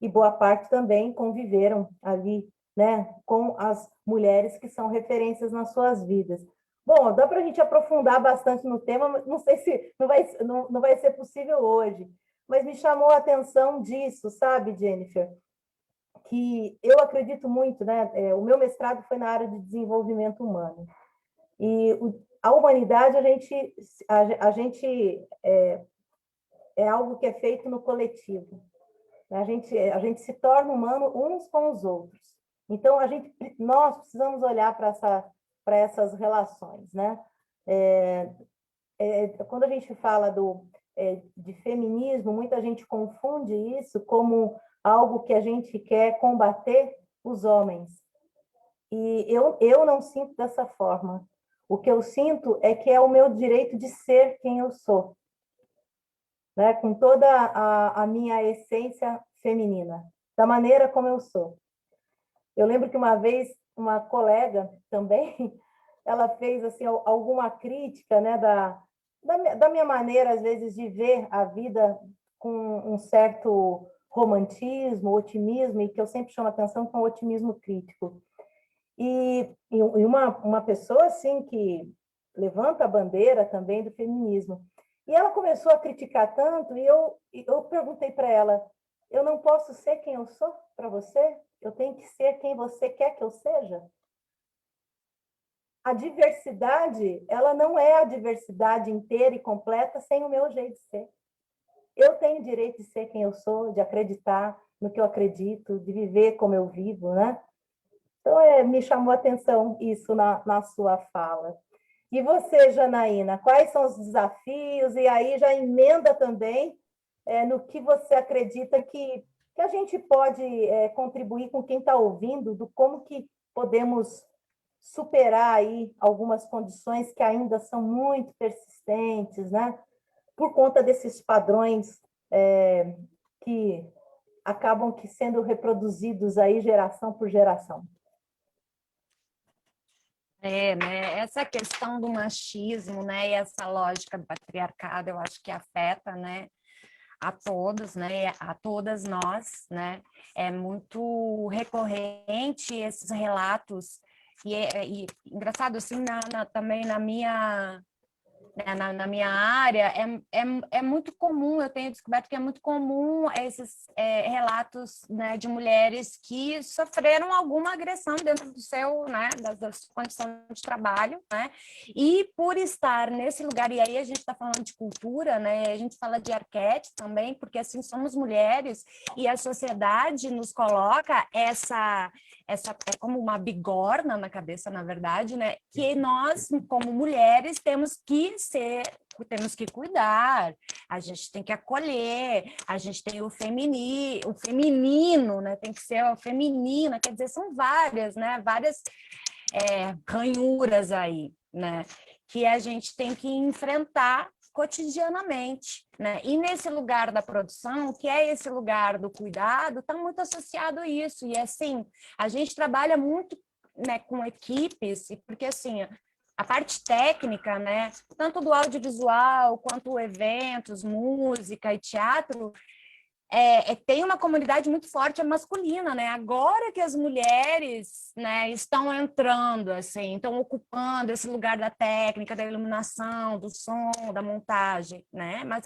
S2: E boa parte também conviveram ali, né? Com as mulheres que são referências nas suas vidas. Bom, dá para a gente aprofundar bastante no tema, mas não sei se não vai ser possível hoje. Mas me chamou a atenção disso, sabe, Jennifer? Que eu acredito muito, né? O meu mestrado foi na área de desenvolvimento humano. E a humanidade, a gente é algo que é feito no coletivo. A gente se torna humano uns com os outros. Então, nós precisamos olhar para essas relações, né? Quando a gente fala de feminismo, muita gente confunde isso como algo que a gente quer combater os homens. E eu não sinto dessa forma. O que eu sinto é que é o meu direito de ser quem eu sou, né? Com toda a minha essência feminina, da maneira como eu sou. Eu lembro que uma vez uma colega também, ela fez assim alguma crítica, né, da minha maneira às vezes de ver a vida com um certo romantismo, otimismo, e que eu sempre chamo atenção com o otimismo crítico. E uma pessoa assim que levanta a bandeira também do feminismo. E ela começou a criticar tanto, e eu perguntei para ela, eu não posso ser quem eu sou para você? Eu tenho que ser quem você quer que eu seja? A diversidade, ela não é a diversidade inteira e completa sem o meu jeito de ser. Eu tenho direito de ser quem eu sou, de acreditar no que eu acredito, de viver como eu vivo, né? Então, me chamou a atenção isso na sua fala. E você, Janaína, quais são os desafios? E aí já emenda também no que você acredita que a gente pode contribuir com quem está ouvindo, do como que podemos superar aí algumas condições que ainda são muito persistentes, né? Por conta desses padrões que acabam sendo reproduzidos aí geração por geração.
S3: Né? Essa questão do machismo, né? E essa lógica do patriarcado, eu acho que afeta, né? A todos, né? A todas nós, né? É muito recorrente esses relatos e engraçado assim também na minha né, na minha área, é muito comum, eu tenho descoberto que é muito comum esses relatos, né, de mulheres que sofreram alguma agressão dentro do seu, né, das condições de trabalho, né, e por estar nesse lugar, e aí a gente está falando de cultura, né, a gente fala de arquétipo também, porque assim somos mulheres e a sociedade nos coloca essa é como uma bigorna na cabeça, na verdade, né? Que nós, como mulheres, temos que cuidar, a gente tem que acolher, a gente tem o feminino, né? Tem que ser o feminina, quer dizer, são várias, né? Várias ranhuras aí, né? Que a gente tem que enfrentar cotidianamente, né? E nesse lugar da produção, que é esse lugar do cuidado, está muito associado a isso. E assim, a gente trabalha muito, né, com equipes, porque assim, a parte técnica, né, tanto do audiovisual quanto eventos, música e teatro, tem uma comunidade muito forte masculina, né? Agora que as mulheres, né, estão entrando, assim, estão ocupando esse lugar da técnica, da iluminação, do som, da montagem, né? Mas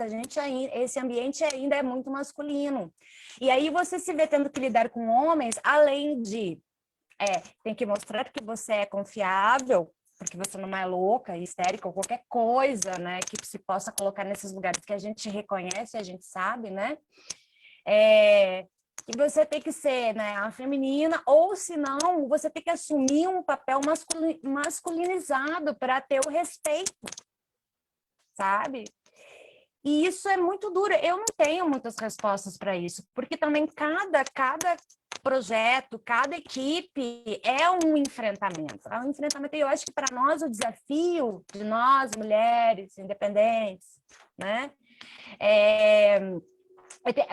S3: esse ambiente ainda é muito masculino. E aí você se vê tendo que lidar com homens, além de tem que mostrar que você é confiável, porque você não é louca, histérica ou qualquer coisa, né, que se possa colocar nesses lugares que a gente reconhece, a gente sabe, né? E você tem que ser, né, a feminina, ou senão você tem que assumir um papel masculinizado para ter o respeito, sabe? E isso é muito duro. Eu não tenho muitas respostas para isso, porque também cada projeto, cada equipe é um enfrentamento. É um enfrentamento. E eu acho que para nós o desafio de nós, mulheres independentes, né,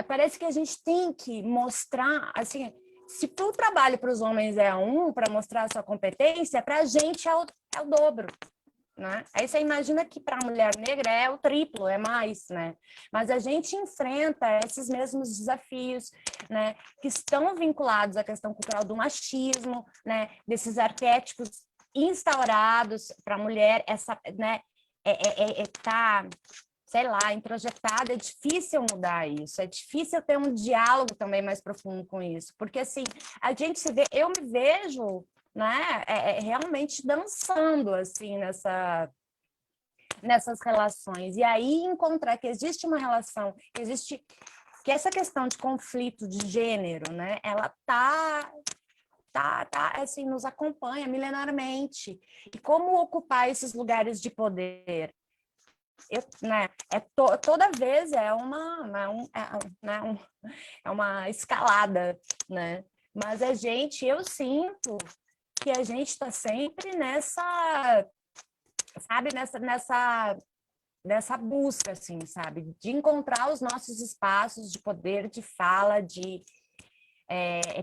S3: parece que a gente tem que mostrar, assim, se o trabalho para os homens é para mostrar a sua competência, para a gente é o dobro, né? Aí você imagina que para a mulher negra é o triplo, é mais, né? Mas a gente enfrenta esses mesmos desafios, né, que estão vinculados à questão cultural do machismo, né, desses arquétipos instaurados para a mulher, né, tá, sei lá, introjetada, é difícil mudar isso, é difícil ter um diálogo também mais profundo com isso, porque assim, a gente se vê, eu me vejo, né, realmente dançando assim nessas relações, e aí encontrar que existe uma relação, que essa questão de conflito de gênero, né, ela tá assim, nos acompanha milenarmente, e como ocupar esses lugares de poder? Né, toda vez é uma escalada, né? Mas eu sinto que a gente está sempre sabe, nessa busca, assim, sabe, de encontrar os nossos espaços de poder, de fala,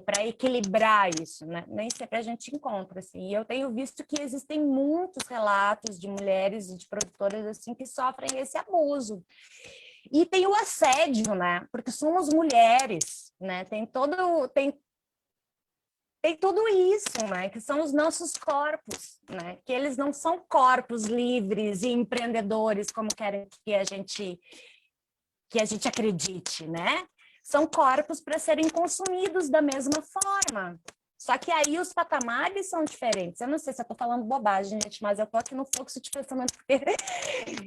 S3: para equilibrar isso, né? Nem sempre a gente encontra, assim. E eu tenho visto que existem muitos relatos de mulheres e de produtoras assim que sofrem esse abuso. E tem o assédio, né? Porque somos mulheres, né? Tem tudo isso, né? Que são os nossos corpos, né? Que eles não são corpos livres e empreendedores como querem que a gente acredite, né? São corpos para serem consumidos da mesma forma. Só que aí os patamares são diferentes. Eu não sei se eu estou falando bobagem, gente, mas eu estou aqui no fluxo de pensamento porque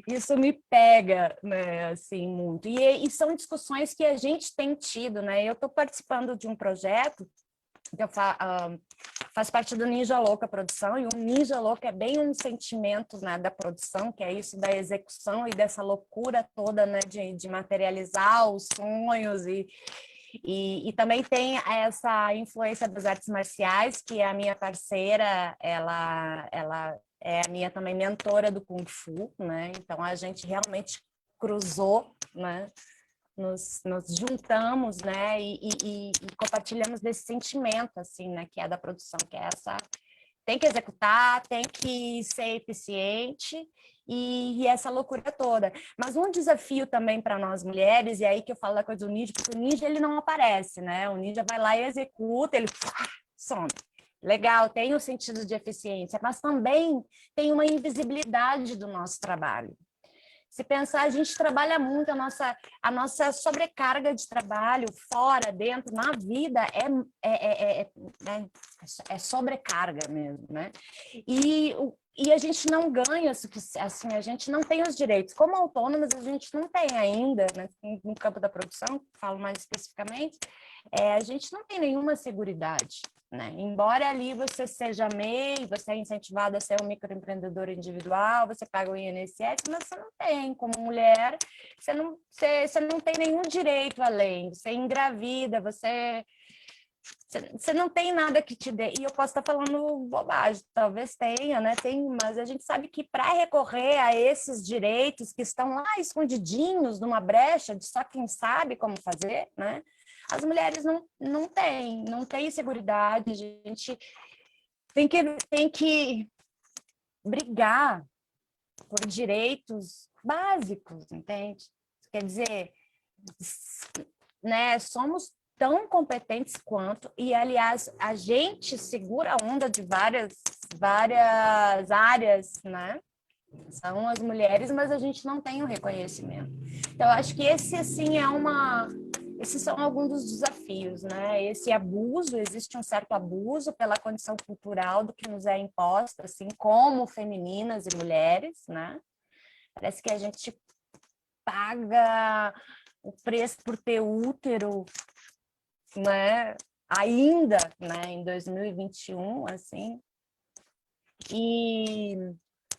S3: isso me pega, né, assim, muito. E são discussões que a gente tem tido, né? Eu estou participando de um projeto que eu faz parte do Ninja Louca Produção, e o Ninja Louca é bem um sentimento, né, da produção, que é isso da execução e dessa loucura toda, né, de materializar os sonhos e também tem essa influência das artes marciais, que a minha parceira, ela é a minha também mentora do Kung Fu, né? Então a gente realmente cruzou, né? Nos juntamos, né, e compartilhamos desse sentimento, assim, né, que é da produção, que é tem que executar, tem que ser eficiente e essa loucura toda. Mas um desafio também para nós mulheres, e aí que eu falo da coisa do ninja, porque o ninja ele não aparece, né? O ninja vai lá e executa, ele some. Legal, tem o sentido de eficiência, mas também tem uma invisibilidade do nosso trabalho. Se pensar, a gente trabalha muito, a nossa sobrecarga de trabalho, fora, dentro, na vida, é sobrecarga mesmo, né? E a gente não ganha, assim, a gente não tem os direitos. Como autônomas, a gente não tem ainda, né, no campo da produção, falo mais especificamente, a gente não tem nenhuma seguridade, né? Embora ali você seja MEI, você é incentivado a ser um microempreendedor individual, você paga o INSS, mas você não tem, como mulher, você não tem nenhum direito além, você engravida, você não tem nada que te dê, e eu posso estar falando bobagem, talvez tenha, né? Tem, mas a gente sabe que para recorrer a esses direitos que estão lá escondidinhos numa brecha de só quem sabe como fazer, né? As mulheres não têm seguridade, a gente tem que brigar por direitos básicos, entende? Quer dizer, né, somos tão competentes quanto, e aliás, a gente segura a onda de várias áreas, né? São as mulheres, mas a gente não tem o reconhecimento. Então, eu acho que esse, assim, esses são alguns dos desafios, né? Esse abuso, existe um certo abuso pela condição cultural do que nos é imposto, assim, como femininas e mulheres, né? Parece que a gente paga o preço por ter útero, né? Ainda, né? Em 2021, assim. E,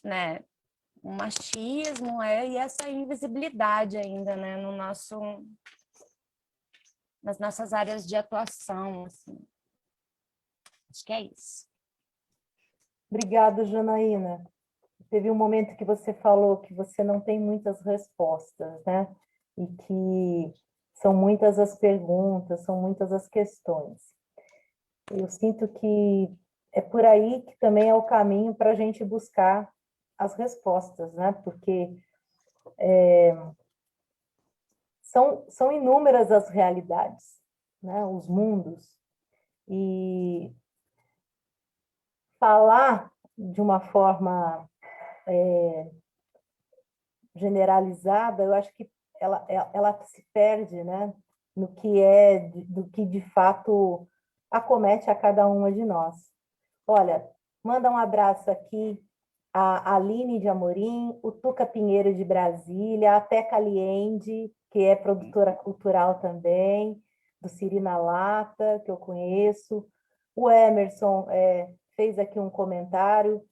S3: né? O machismo e essa invisibilidade ainda, né? Nas nossas áreas de atuação, assim. Acho que é isso.
S2: Obrigada, Janaína. Teve um momento que você falou que você não tem muitas respostas, né? E que são muitas as perguntas, são muitas as questões. Eu sinto que é por aí que também é o caminho para a gente buscar as respostas, né? Porque são inúmeras as realidades, né? Os mundos. E falar de uma forma generalizada, eu acho que ela se perde, né? No que do que de fato acomete a cada uma de nós. Olha, manda um abraço aqui a Aline de Amorim, o Tuca Pinheiro de Brasília, a Teca Liende, que é produtora cultural também, do Siri na Lata, que eu conheço. O Emerson fez aqui um comentário.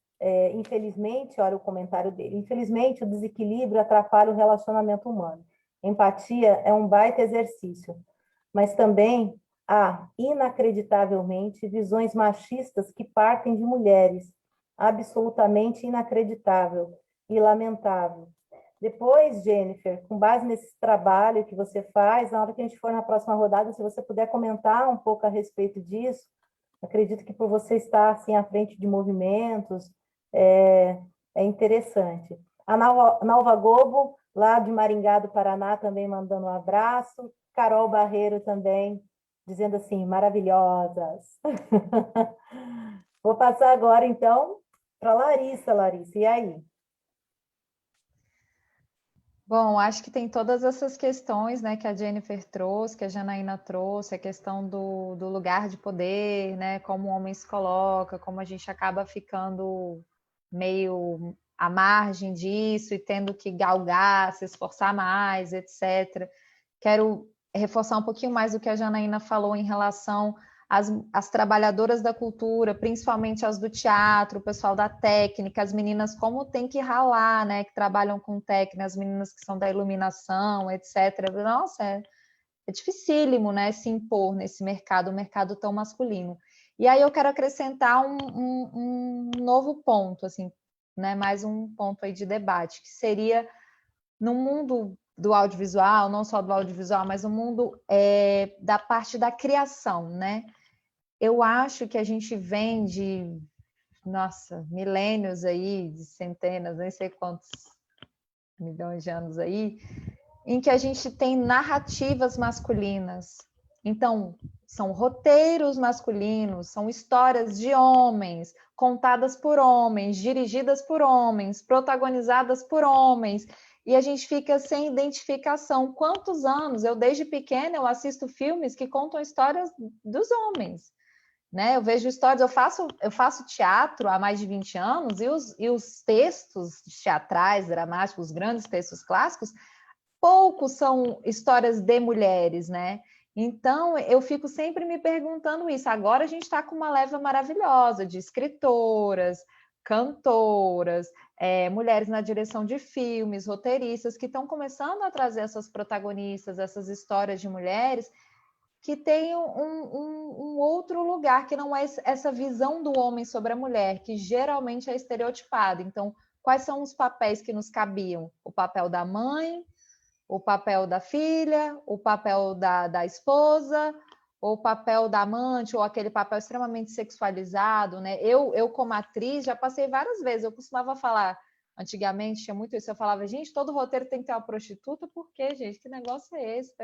S2: Infelizmente, olha o comentário dele, infelizmente o desequilíbrio atrapalha o relacionamento humano. Empatia é um baita exercício, mas também há, inacreditavelmente, visões machistas que partem de mulheres, absolutamente inacreditável e lamentável. Depois, Jennifer, com base nesse trabalho que você faz, na hora que a gente for na próxima rodada, se você puder comentar um pouco a respeito disso, acredito que por você estar assim à frente de movimentos, é interessante. A Nalva Gobo, lá de Maringá do Paraná, também mandando um abraço. Carol Barreiro também, dizendo assim, maravilhosas. Vou passar agora, então, para Larissa. Larissa, e aí?
S4: Bom, acho que tem todas essas questões, né, que a Jennifer trouxe, que a Janaína trouxe, a questão do lugar de poder, né, como o homem se coloca, como a gente acaba ficando meio à margem disso e tendo que galgar, se esforçar mais, etc. Quero reforçar um pouquinho mais do que a Janaína falou em relação às trabalhadoras da cultura, principalmente as do teatro, o pessoal da técnica, as meninas como tem que ralar, né, que trabalham com técnica, as meninas que são da iluminação, etc. Nossa, é dificílimo, né, se impor nesse mercado, um mercado tão masculino. E aí eu quero acrescentar um novo ponto, assim, né, mais um ponto aí de debate, que seria no mundo do audiovisual, não só do audiovisual, mas no mundo da parte da criação, né? Eu acho que a gente vem de nossa, milênios aí, de centenas, nem sei quantos milhões de anos aí, em que a gente tem narrativas masculinas. Então, são roteiros masculinos, são histórias de homens, contadas por homens, dirigidas por homens, protagonizadas por homens, e a gente fica sem identificação. Quantos anos? Eu, desde pequena, eu assisto filmes que contam histórias dos homens, né? Eu vejo histórias, eu faço teatro há mais de 20 anos, e os textos teatrais, dramáticos, os grandes textos clássicos, poucos são histórias de mulheres, né? Então, eu fico sempre me perguntando isso. Agora a gente está com uma leva maravilhosa de escritoras, cantoras, mulheres na direção de filmes, roteiristas, que estão começando a trazer essas protagonistas, essas histórias de mulheres que têm um outro lugar, que não é essa visão do homem sobre a mulher, que geralmente é estereotipada. Então, quais são os papéis que nos cabiam? O papel da mãe, o papel da filha, o papel da esposa, o papel da amante, ou aquele papel extremamente sexualizado, né? Eu, como atriz, já passei várias vezes. Eu costumava falar, antigamente tinha muito isso, eu falava, gente, todo roteiro tem que ter uma prostituta, por quê, gente? Que negócio é esse?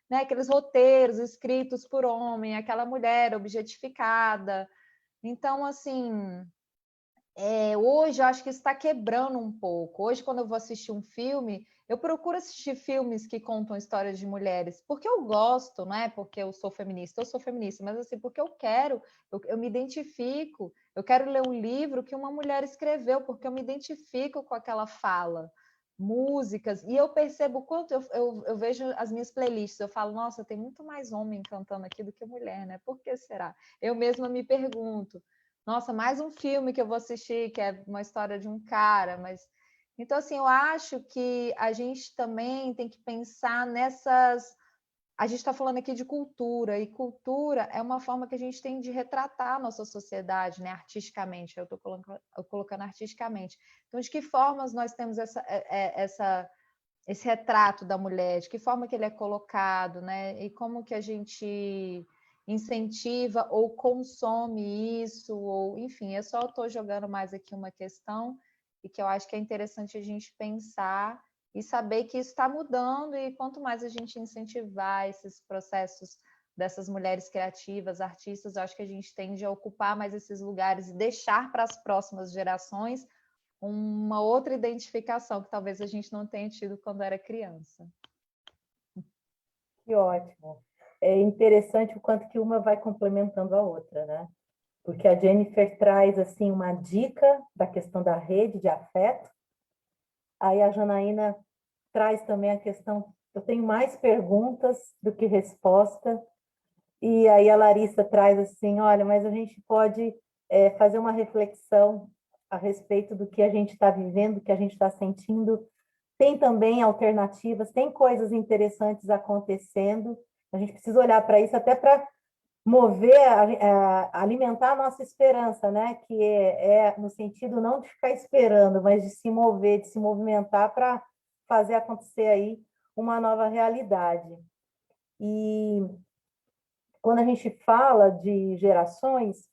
S4: Né? Aqueles roteiros escritos por homem, aquela mulher objetificada. Então, assim, hoje eu acho que está quebrando um pouco. Hoje, quando eu vou assistir um filme, eu procuro assistir filmes que contam histórias de mulheres, porque eu gosto, não é porque eu sou feminista, mas assim, porque eu quero, eu me identifico, eu quero ler um livro que uma mulher escreveu, porque eu me identifico com aquela fala, músicas, e eu percebo o quanto eu vejo as minhas playlists, eu falo, nossa, tem muito mais homem cantando aqui do que mulher, né? Por que será? Eu mesma me pergunto. Nossa, mais um filme que eu vou assistir, que é uma história de um cara, mas... Então, assim, eu acho que a gente também tem que pensar nessas... A gente está falando aqui de cultura, e cultura é uma forma que a gente tem de retratar a nossa sociedade, né, artisticamente. Eu estou colocando artisticamente. Então, de que formas nós temos esse retrato da mulher? De que forma que ele é colocado, né? E como que a gente incentiva ou consome isso, ou enfim, eu só estou jogando mais aqui uma questão e que eu acho que é interessante a gente pensar e saber que isso está mudando, e quanto mais a gente incentivar esses processos dessas mulheres criativas, artistas, eu acho que a gente tende a ocupar mais esses lugares e deixar para as próximas gerações uma outra identificação que talvez a gente não tenha tido quando era criança.
S2: Que ótimo. É interessante o quanto que uma vai complementando a outra, né? Porque a Jennifer traz assim uma dica da questão da rede de afeto. Aí a Janaína traz também a questão, eu tenho mais perguntas do que resposta. E aí a Larissa traz assim, olha, mas a gente pode fazer uma reflexão a respeito do que a gente está vivendo, do que a gente está sentindo. Tem também alternativas, tem coisas interessantes acontecendo. A gente precisa olhar para isso até para mover, alimentar a nossa esperança, né? Que é no sentido não de ficar esperando, mas de se mover, de se movimentar para fazer acontecer aí uma nova realidade. E quando a gente fala de gerações,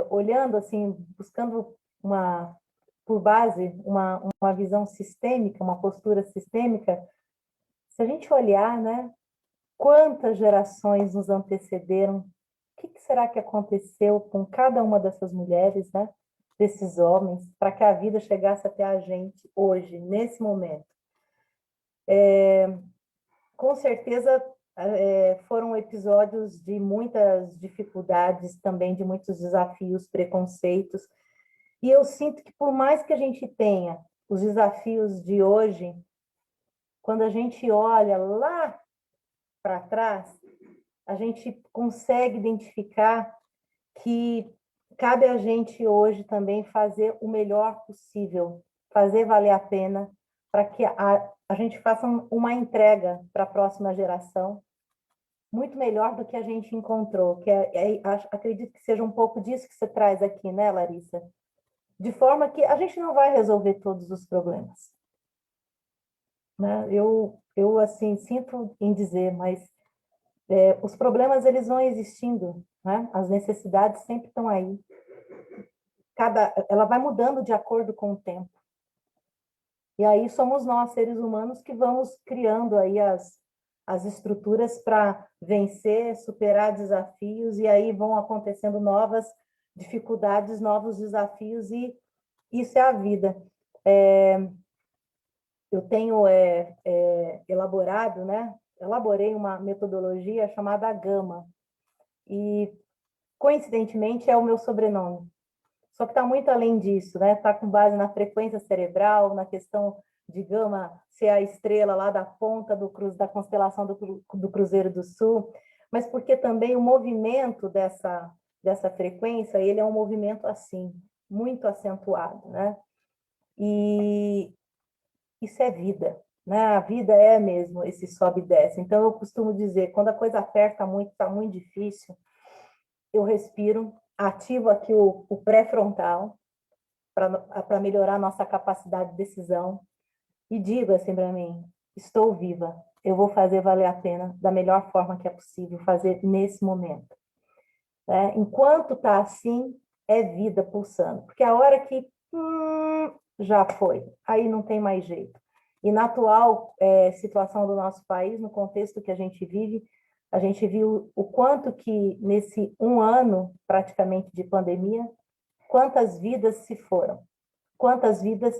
S2: olhando assim, buscando por base uma visão sistêmica, uma postura sistêmica, se a gente olhar, né, quantas gerações nos antecederam, o que será que aconteceu com cada uma dessas mulheres, né, desses homens, para que a vida chegasse até a gente hoje, nesse momento? Com certeza foram episódios de muitas dificuldades, também de muitos desafios, preconceitos, e eu sinto que por mais que a gente tenha os desafios de hoje, quando a gente olha lá para trás, a gente consegue identificar que cabe a gente hoje também fazer o melhor possível, fazer valer a pena, para que a gente faça uma entrega para a próxima geração muito melhor do que a gente encontrou, que acredito que seja um pouco disso que você traz aqui, né, Larissa? De forma que a gente não vai resolver todos os problemas, né? Eu assim, sinto em dizer, mas os problemas, eles vão existindo, né? As necessidades sempre estão aí. ela vai mudando de acordo com o tempo. E aí somos nós, seres humanos, que vamos criando aí as estruturas para vencer, superar desafios, e aí vão acontecendo novas dificuldades, novos desafios, e isso é a vida. Eu tenho elaborei uma metodologia chamada Gama, e coincidentemente é o meu sobrenome. Só que está muito além disso, né? Está com base na frequência cerebral, na questão de Gama ser a estrela lá da ponta da constelação do Cruzeiro do Sul, mas porque também o movimento dessa frequência, ele é um movimento assim, muito acentuado, né? E isso é vida, né? A vida é mesmo esse sobe e desce. Então, eu costumo dizer, quando a coisa aperta muito, está muito difícil, eu respiro, ativo aqui o pré-frontal para melhorar a nossa capacidade de decisão e digo assim para mim, estou viva, eu vou fazer valer a pena da melhor forma que é possível fazer nesse momento. Enquanto está assim, é vida pulsando, porque a hora que já foi, aí não tem mais jeito. E na atual situação do nosso país, no contexto que a gente vive, a gente viu o quanto que nesse 1 ano praticamente de pandemia, quantas vidas se foram, quantas vidas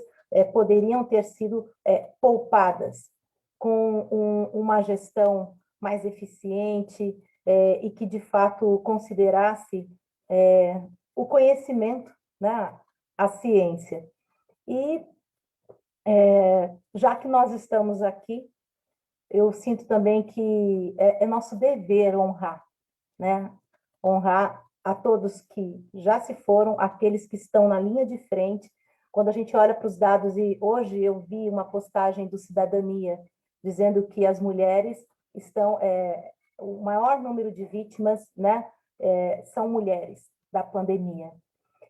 S2: poderiam ter sido poupadas com uma gestão mais eficiente e que de fato considerasse o conhecimento, né, a ciência. E já que nós estamos aqui, eu sinto também que é nosso dever honrar, né? Honrar a todos que já se foram, aqueles que estão na linha de frente. Quando a gente olha para os dados, e hoje eu vi uma postagem do Cidadania dizendo que as mulheres estão, o maior número de vítimas, né, são mulheres da pandemia.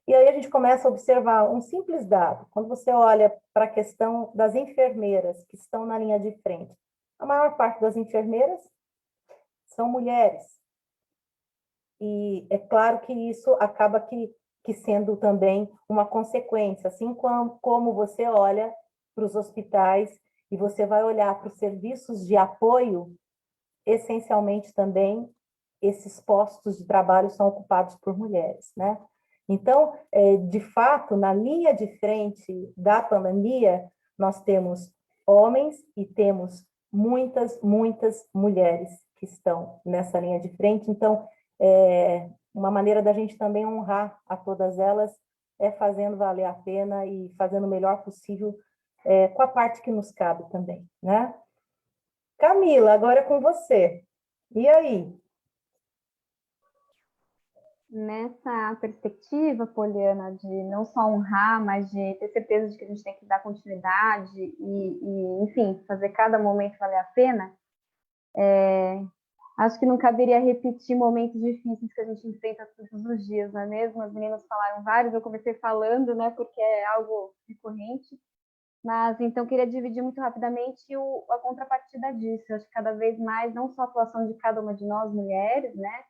S2: E aí a gente começa a observar um simples dado. Quando você olha para a questão das enfermeiras que estão na linha de frente, a maior parte das enfermeiras são mulheres. E é claro que isso acaba que sendo também uma consequência, assim como você olha para os hospitais e você vai olhar para os serviços de apoio, essencialmente também esses postos de trabalho são ocupados por mulheres, né? Então, de fato, na linha de frente da pandemia, nós temos homens e temos muitas mulheres que estão nessa linha de frente. Então, uma maneira da gente também honrar a todas elas é fazendo valer a pena e fazendo o melhor possível com a parte que nos cabe também, né? Camila, agora é com você. E aí?
S6: Nessa perspectiva, Poliana, de não só honrar, mas de ter certeza de que a gente tem que dar continuidade e enfim, fazer cada momento valer a pena, acho que não caberia repetir momentos difíceis que a gente enfrenta todos os dias, não é mesmo? As meninas falaram vários, eu comecei falando, né, porque é algo recorrente, mas então queria dividir muito rapidamente a contrapartida disso. Eu acho que cada vez mais, não só a atuação de cada uma de nós, mulheres, né,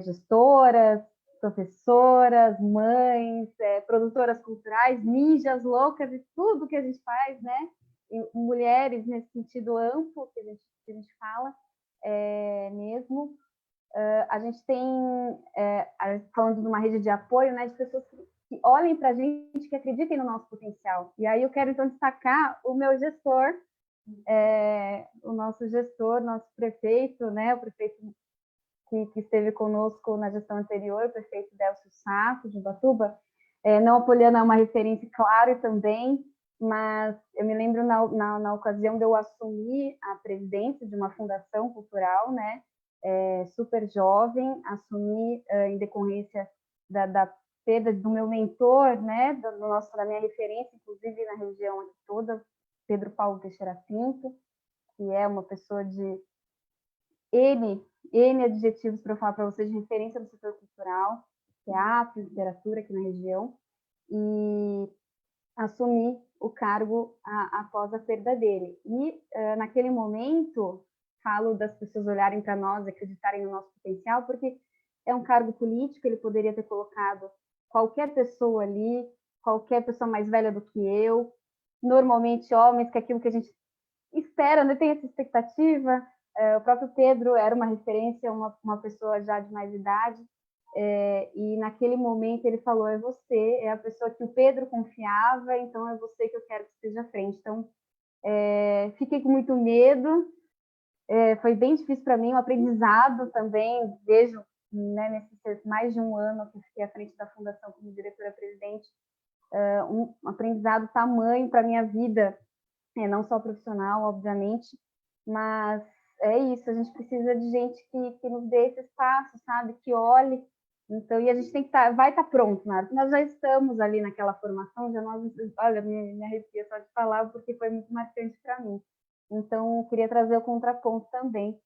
S6: gestoras, professoras, mães, produtoras culturais, ninjas loucas e tudo que a gente faz, né? E mulheres nesse sentido amplo que a gente fala mesmo. A gente tem, falando de uma rede de apoio, né, de pessoas que olhem para a gente, que acreditem no nosso potencial. E aí eu quero, então, destacar o meu gestor, o nosso gestor, nosso prefeito, né, o prefeito que esteve conosco na gestão anterior, o prefeito Delcio Sato, de Ubatuba. Não, a Poliana é uma referência, claro, também, mas eu me lembro na ocasião de eu assumir a presidência de uma fundação cultural, né, super jovem, assumi em decorrência da perda do meu mentor, né, da minha referência, inclusive na região aqui toda, Pedro Paulo Teixeira Pinto, que é uma pessoa de N adjetivos para eu falar para vocês de referência no setor cultural, teatro, literatura aqui na região, e assumi o cargo após a perda dele. E naquele momento, falo das pessoas olharem para nós, acreditarem no nosso potencial, porque é um cargo político, ele poderia ter colocado qualquer pessoa ali, qualquer pessoa mais velha do que eu, normalmente homens, que é aquilo que a gente espera, né? Tem essa expectativa. O próprio Pedro era uma referência, uma pessoa já de mais idade, e naquele momento ele falou, é você, é a pessoa que o Pedro confiava, então é você que eu quero que esteja à frente. Então, fiquei com muito medo, foi bem difícil para mim, um aprendizado também, vejo, né, nesse mais de um ano que eu fiquei à frente da fundação como diretora-presidente, um aprendizado tamanho para a minha vida, não só profissional, obviamente, mas é isso, a gente precisa de gente que nos dê esse espaço, sabe, que olhe, então, e a gente tem que vai estar pronto, né? Nós já estamos ali naquela formação, olha, me arrepia só de falar, porque foi muito marcante para mim. Então, eu queria trazer o contraponto também.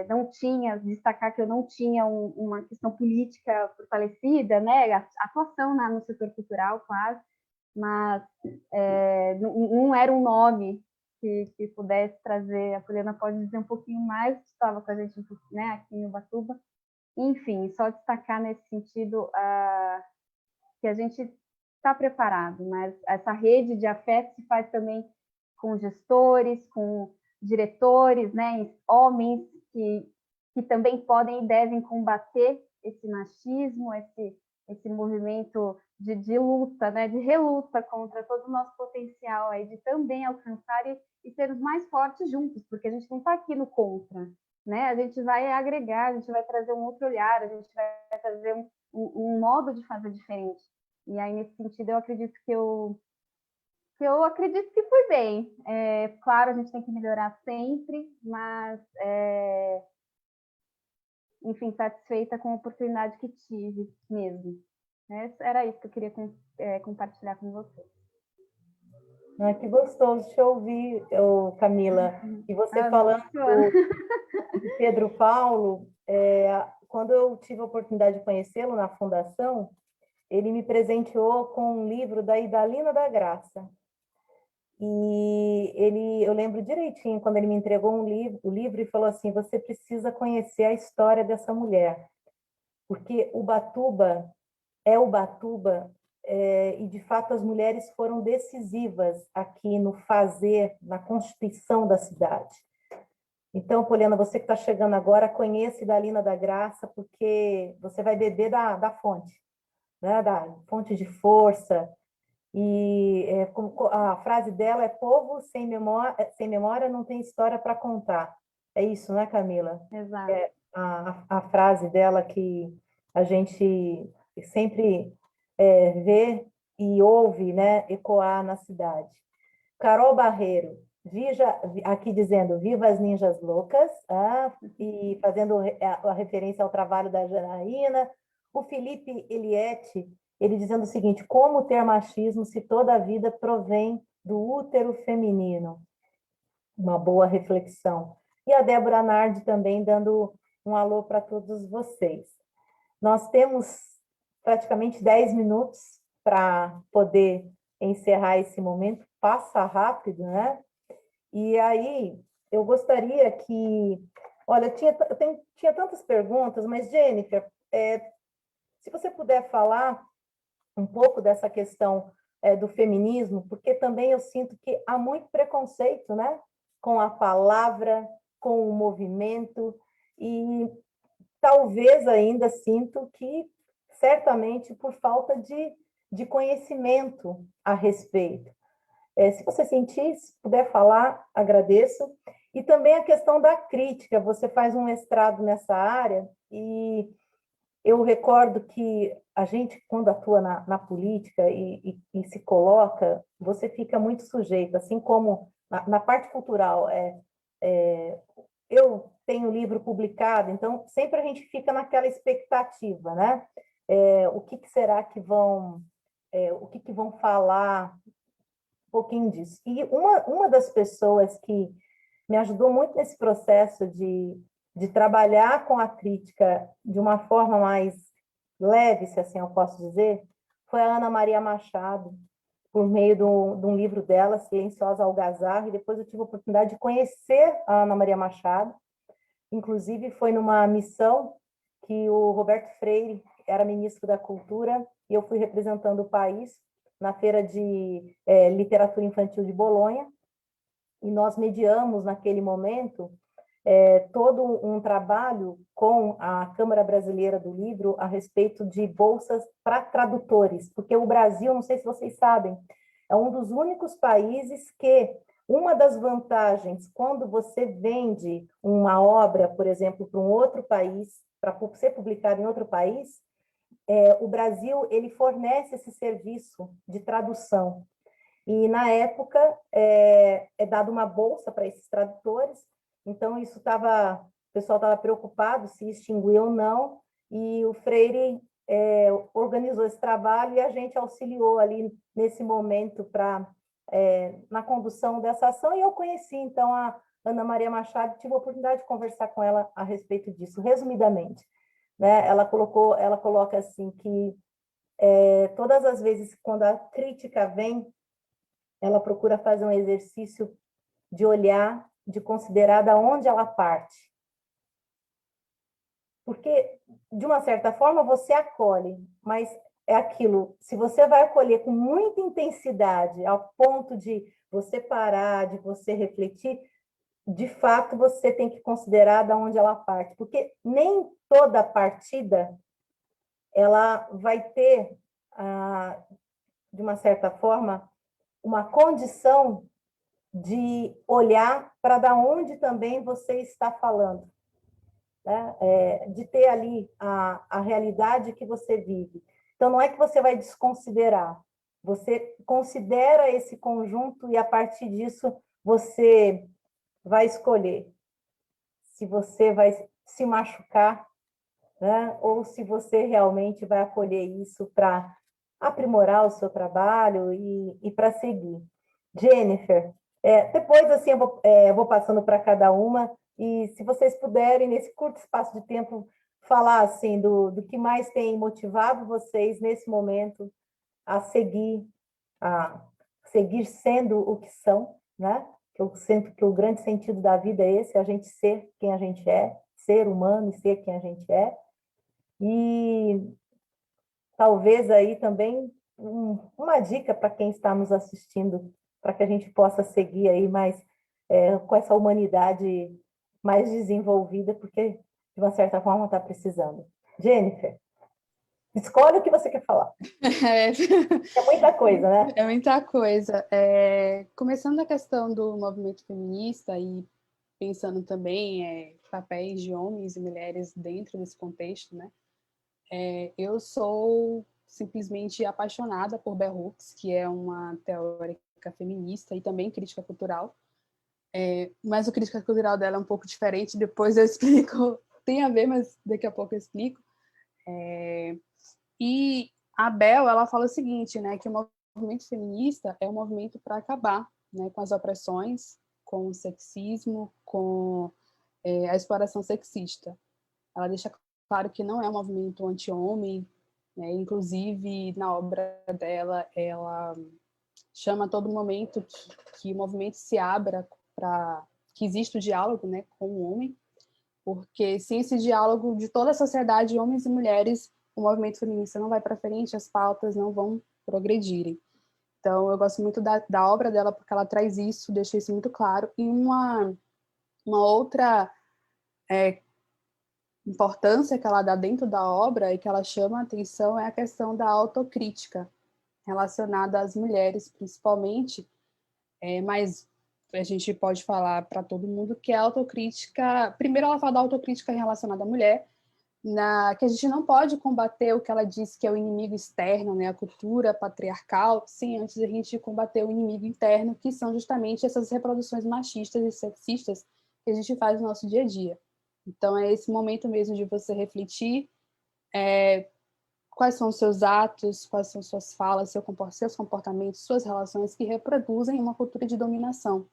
S6: Não tinha, destacar que eu não tinha uma questão política fortalecida, né? Atuação no setor cultural, quase, mas não era um nome que pudesse trazer. A Poliana pode dizer um pouquinho mais, estava com a gente, né, aqui em Ubatuba. Enfim, só destacar nesse sentido que a gente está preparado, mas essa rede de afeto se faz também com gestores, com diretores, né, homens que também podem e devem combater esse machismo, esse movimento de luta, né, de reluta contra todo o nosso potencial aí, de também alcançar e ser os mais fortes juntos, porque a gente não está aqui no contra, né? A gente vai agregar, a gente vai trazer um outro olhar, a gente vai trazer um modo de fazer diferente. E aí, nesse sentido, eu acredito que eu acredito que fui bem. Claro, a gente tem que melhorar sempre, mas, enfim, satisfeita com a oportunidade que tive mesmo. Era isso que eu queria compartilhar com vocês.
S2: Que gostoso te ouvir, Camila. E você falando de Pedro Paulo, quando eu tive a oportunidade de conhecê-lo na fundação, ele me presenteou com um livro da Idalina da Graça. E eu lembro direitinho, quando ele me entregou o livro e falou assim, você precisa conhecer a história dessa mulher, porque Ubatuba é Ubatuba, e de fato as mulheres foram decisivas aqui no fazer, na constituição da cidade. Então, Poliana, você que está chegando agora, conheça Idalina da Graça, porque você vai beber da fonte, né? Da fonte de força. E a frase dela é: povo sem memória não tem história para contar. É isso, né, Camila?
S6: Exato.
S2: A frase dela que a gente sempre vê e ouve, né, ecoar na cidade. Carol Barreiro, aqui dizendo viva as ninjas loucas, e fazendo a referência ao trabalho da Janaína. O Felipe Eliette, ele dizendo o seguinte: como ter machismo se toda a vida provém do útero feminino? Uma boa reflexão. E a Débora Nardi também dando um alô para todos vocês. Nós temos praticamente 10 minutos para poder encerrar esse momento. Passa rápido, né? E aí, eu gostaria que... Olha, tinha tantas perguntas, mas, Jennifer, se você puder falar um pouco dessa questão do feminismo, porque também eu sinto que há muito preconceito, né? Com a palavra, com o movimento, e talvez ainda sinto que, certamente, por falta de conhecimento a respeito. Se você sentir, se puder falar, agradeço. E também a questão da crítica, você faz um mestrado nessa área, e eu recordo que a gente, quando atua na política e se coloca, você fica muito sujeito, assim como na parte cultural. Eu tenho livro publicado, então sempre a gente fica naquela expectativa, né? O que será que vão... o que vão falar, um pouquinho disso. E uma das pessoas que me ajudou muito nesse processo de trabalhar com a crítica de uma forma mais leve, se assim eu posso dizer, foi a Ana Maria Machado, por meio de um livro dela, Silenciosa Algazarra, e depois eu tive a oportunidade de conhecer a Ana Maria Machado, inclusive foi numa missão que o Roberto Freire era ministro da Cultura, e eu fui representando o país na Feira de Literatura Infantil de Bolonha, e nós mediamos, naquele momento, todo um trabalho com a Câmara Brasileira do Livro a respeito de bolsas para tradutores, porque o Brasil, não sei se vocês sabem, é um dos únicos países que uma das vantagens, quando você vende uma obra, por exemplo, para um outro país, para ser publicada em outro país, o Brasil ele fornece esse serviço de tradução. E, na época, dado uma bolsa para esses tradutores, então o pessoal estava preocupado se extinguir ou não, e o Freire organizou esse trabalho e a gente auxiliou ali nesse momento na condução dessa ação, e eu conheci, então, a Ana Maria Machado, tive a oportunidade de conversar com ela a respeito disso, resumidamente. Né? Ela coloca assim que todas as vezes quando a crítica vem, ela procura fazer um exercício de olhar, de considerar da onde ela parte. Porque, de uma certa forma, você acolhe, mas é aquilo, se você vai acolher com muita intensidade, ao ponto de você parar, de você refletir, de fato, você tem que considerar da onde ela parte, porque nem toda partida ela vai ter, de uma certa forma, uma condição de olhar para da onde também você está falando, né? De ter ali a realidade que você vive. Então, não é que você vai desconsiderar, você considera esse conjunto e, a partir disso, você vai escolher se você vai se machucar, né? Ou se você realmente vai acolher isso para aprimorar o seu trabalho e para seguir. Jennifer, depois assim eu vou passando para cada uma, e se vocês puderem, nesse curto espaço de tempo, falar assim do que mais tem motivado vocês nesse momento a seguir sendo o que são, né? Eu sinto que o grande sentido da vida é esse, a gente ser quem a gente é, ser humano e ser quem a gente é. E talvez aí também uma dica para quem está nos assistindo, para que a gente possa seguir aí mais com essa humanidade mais desenvolvida, porque de uma certa forma está precisando. Jennifer, escolhe o que você quer falar. É muita coisa, né?
S5: É muita coisa. Começando da questão do movimento feminista e pensando também papéis de homens e mulheres dentro desse contexto, né? Eu sou simplesmente apaixonada por Bell Hooks, que é uma teórica feminista e também crítica cultural. Mas o crítica cultural dela é um pouco diferente, depois eu explico. Tem a ver, mas daqui a pouco eu explico. E a Bell, ela fala o seguinte, né, que o movimento feminista é um movimento para acabar, né, com as opressões, com o sexismo, com a exploração sexista. Ela deixa claro que não é um movimento anti-homem, né? Inclusive, na obra dela, ela chama a todo momento que o movimento se abra para que exista o diálogo, né, com o homem, porque sem esse diálogo de toda a sociedade, homens e mulheres, o movimento feminista não vai para frente, as pautas não vão progredirem. Então, eu gosto muito da obra dela, porque ela traz isso, deixa isso muito claro. E uma outra importância que ela dá dentro da obra e que ela chama a atenção é a questão da autocrítica relacionada às mulheres, principalmente, mas a gente pode falar para todo mundo que a autocrítica... Primeiro, ela fala da autocrítica relacionada à mulher, que a gente não pode combater o que ela diz que é o inimigo externo, né, a cultura patriarcal, sem antes a gente combater o inimigo interno, que são justamente essas reproduções machistas e sexistas que a gente faz no nosso dia a dia. Então, é esse momento mesmo de você refletir quais são os seus atos, quais são suas falas, seus comportamentos, suas relações que reproduzem uma cultura de dominação.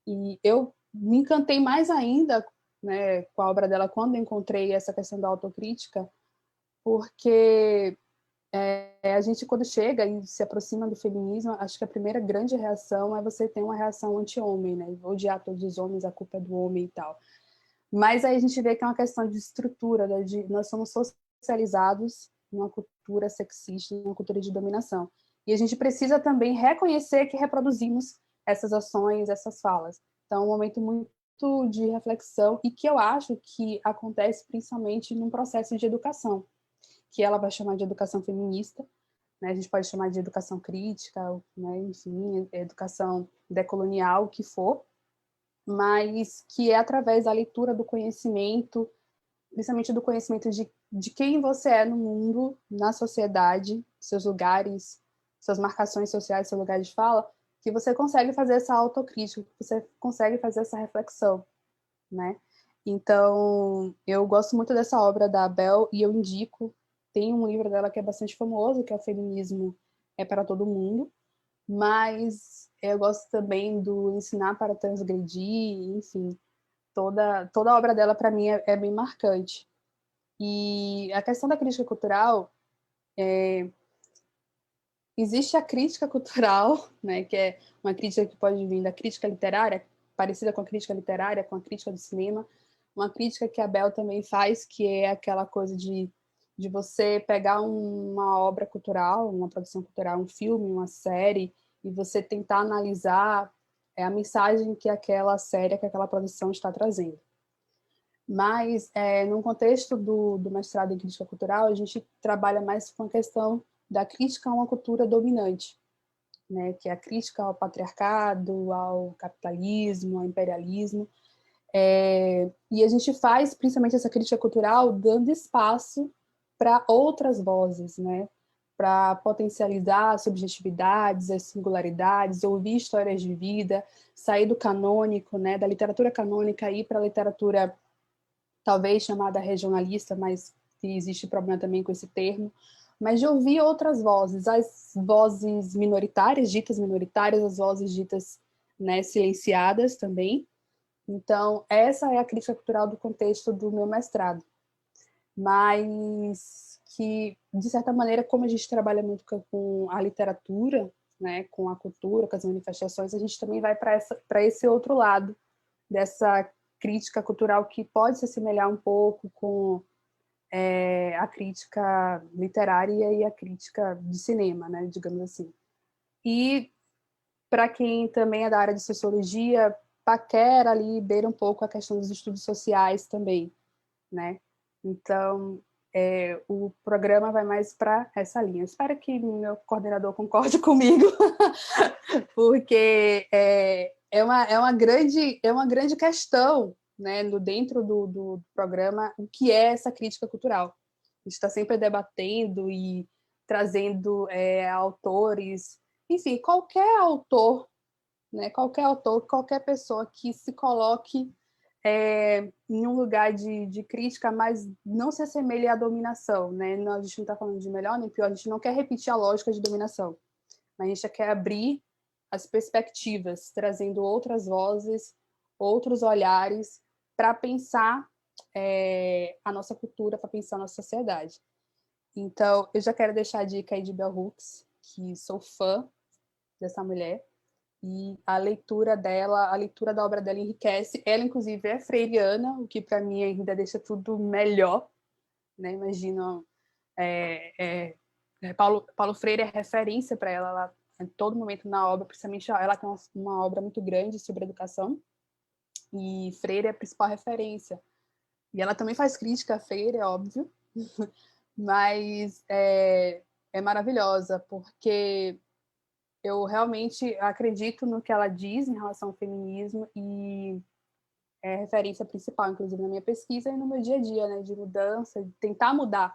S5: E eu me encantei mais ainda, né, com a obra dela quando encontrei essa questão da autocrítica, porque a gente, quando chega e se aproxima do feminismo, acho que a primeira grande reação é você ter uma reação anti-homem, né, odiar todos os homens, a culpa é do homem e tal. Mas aí a gente vê que é uma questão de estrutura, né, nós somos socializados numa cultura sexista, numa cultura de dominação. E a gente precisa também reconhecer que reproduzimos essas ações, essas falas. Então, é um momento muito de reflexão e que eu acho que acontece principalmente num processo de educação, que ela vai chamar de educação feminista, né? A gente pode chamar de educação crítica, né? Enfim, educação decolonial, o que for, mas que é através da leitura do conhecimento, principalmente do conhecimento de quem você é no mundo, na sociedade, seus lugares, suas marcações sociais, seu lugar de fala, que você consegue fazer essa autocrítica, que você consegue fazer essa reflexão, né? Então, eu gosto muito dessa obra da Abel e eu indico, tem um livro dela que é bastante famoso, que é o Feminismo é para Todo Mundo, mas eu gosto também do Ensinar para Transgredir, enfim, toda a obra dela, para mim, é bem marcante. E a questão da crítica cultural, existe a crítica cultural, né, que é uma crítica que pode vir da crítica literária, parecida com a crítica literária, com a crítica do cinema, uma crítica que a Bel também faz, que é aquela coisa de você pegar uma obra cultural, uma produção cultural, um filme, uma série, e você tentar analisar a mensagem que aquela série, que aquela produção está trazendo. Mas, no contexto do mestrado em crítica cultural, a gente trabalha mais com a questão da crítica a uma cultura dominante, né, que é a crítica ao patriarcado, ao capitalismo, ao imperialismo. E a gente faz, principalmente, essa crítica cultural dando espaço para outras vozes, né, para potencializar as subjetividades, as singularidades, ouvir histórias de vida, sair do canônico, né, da literatura canônica, ir para a literatura talvez chamada regionalista, mas que existe problema também com esse termo, mas de ouvir outras vozes, as vozes minoritárias, as vozes ditas, né, silenciadas também. Então, essa é a crítica cultural do contexto do meu mestrado. Mas que, de certa maneira, como a gente trabalha muito com a literatura, né, com a cultura, com as manifestações, a gente também vai para esse outro lado dessa crítica cultural que pode se assemelhar um pouco com a crítica literária e a crítica de cinema, né, digamos assim. E para quem também é da área de sociologia, paquera ali, beira um pouco a questão dos estudos sociais também, né? Então, o programa vai mais para essa linha. Espero que meu coordenador concorde comigo, porque é uma grande questão, né, dentro do programa, o que é essa crítica cultural. A gente está sempre debatendo e trazendo autores, enfim, qualquer autor, né, qualquer pessoa que se coloque em um lugar de crítica, mas não se assemelhe à dominação, né? A gente não está falando de melhor nem pior, a gente não quer repetir a lógica de dominação, mas a gente quer abrir as perspectivas, trazendo outras vozes, outros olhares para pensar a nossa cultura, para pensar a nossa sociedade. Então, eu já quero deixar a dica aí de Bell Hooks, que sou fã dessa mulher, e a leitura da obra dela enriquece. Ela, inclusive, é freiriana, o que para mim ainda deixa tudo melhor, né? Imagina, Paulo Freire é referência para ela em todo momento na obra, principalmente ela tem uma obra muito grande sobre educação, e Freire é a principal referência. E ela também faz crítica a Freire, é óbvio, mas é maravilhosa, porque eu realmente acredito no que ela diz em relação ao feminismo e é referência principal, inclusive, na minha pesquisa e no meu dia a dia, né, de mudança, de tentar mudar,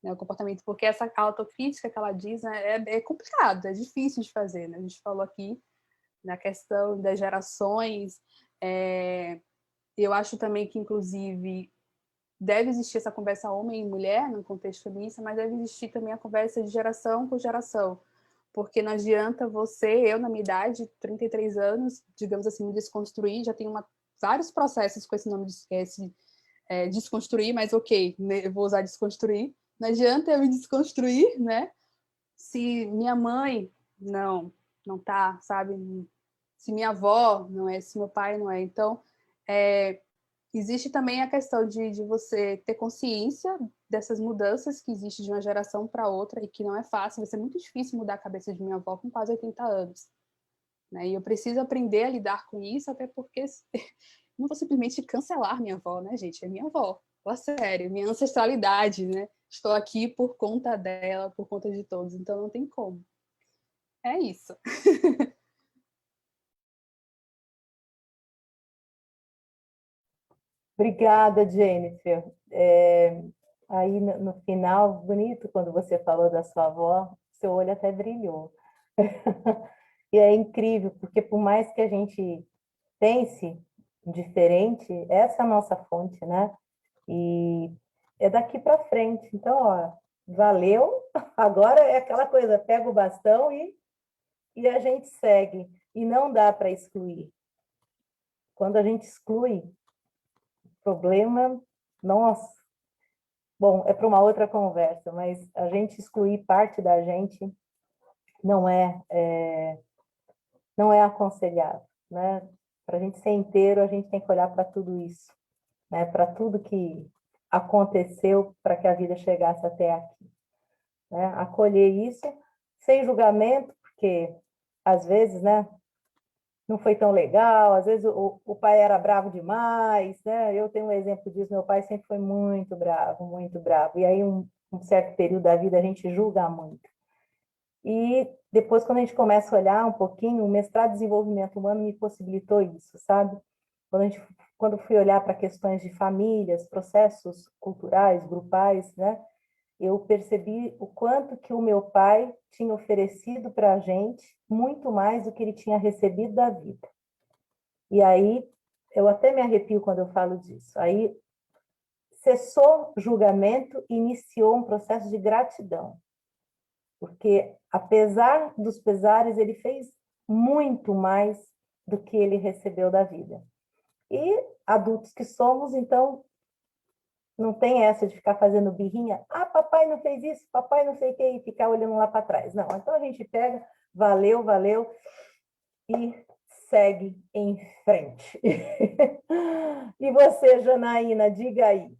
S5: né, o comportamento, porque essa autocrítica que ela diz, né, é complicado, é difícil de fazer, né? A gente falou aqui na questão das gerações, eu acho também que, inclusive, deve existir essa conversa homem e mulher no contexto feminista, mas deve existir também a conversa de geração com geração, porque não adianta eu, na minha idade, 33 anos, digamos assim, me desconstruir, já tenho vários processos com esse nome de desconstruir, mas ok, eu vou usar desconstruir. Não adianta eu me desconstruir, né? Se minha mãe não tá, sabe? Se minha avó não é, se meu pai não é. Então, existe também a questão de você ter consciência dessas mudanças que existem de uma geração para outra e que não é fácil, vai ser muito difícil mudar a cabeça de minha avó com quase 80 anos. Né? E eu preciso aprender a lidar com isso, até porque não vou simplesmente cancelar minha avó, né, gente? É minha avó, fala sério, minha ancestralidade, né? Estou aqui por conta dela, por conta de todos, então não tem como. É isso.
S2: Obrigada, Jennifer. Aí no final, bonito quando você falou da sua avó, seu olho até brilhou. E é incrível, porque por mais que a gente pense diferente, essa é a nossa fonte, né? E é daqui para frente. Então, ó, valeu. Agora é aquela coisa, pega o bastão e a gente segue. E não dá para excluir. Quando a gente exclui, problema, nossa. Bom, é para uma outra conversa, mas a gente excluir parte da gente não não é aconselhável, né? Para a gente ser inteiro, a gente tem que olhar para tudo isso, né? Para tudo que aconteceu para que a vida chegasse até aqui, né? Acolher isso sem julgamento, porque às vezes, né? Não foi tão legal, às vezes o pai era bravo demais, né? Eu tenho um exemplo disso, meu pai sempre foi muito bravo, e aí um certo período da vida a gente julga muito. E depois, quando a gente começa a olhar um pouquinho, o mestrado em desenvolvimento humano me possibilitou isso, sabe? Quando fui olhar para questões de famílias, processos culturais, grupais, né? Eu percebi o quanto que o meu pai tinha oferecido para a gente, muito mais do que ele tinha recebido da vida. E aí, eu até me arrepio quando eu falo disso. Aí, cessou julgamento e iniciou um processo de gratidão. Porque, apesar dos pesares, ele fez muito mais do que ele recebeu da vida. E adultos que somos, então, não tem essa de ficar fazendo birrinha. Ah, papai não fez isso, papai não sei o que, e ficar olhando lá para trás. Não, então a gente pega, valeu, e segue em frente. E você, Janaína, diga aí.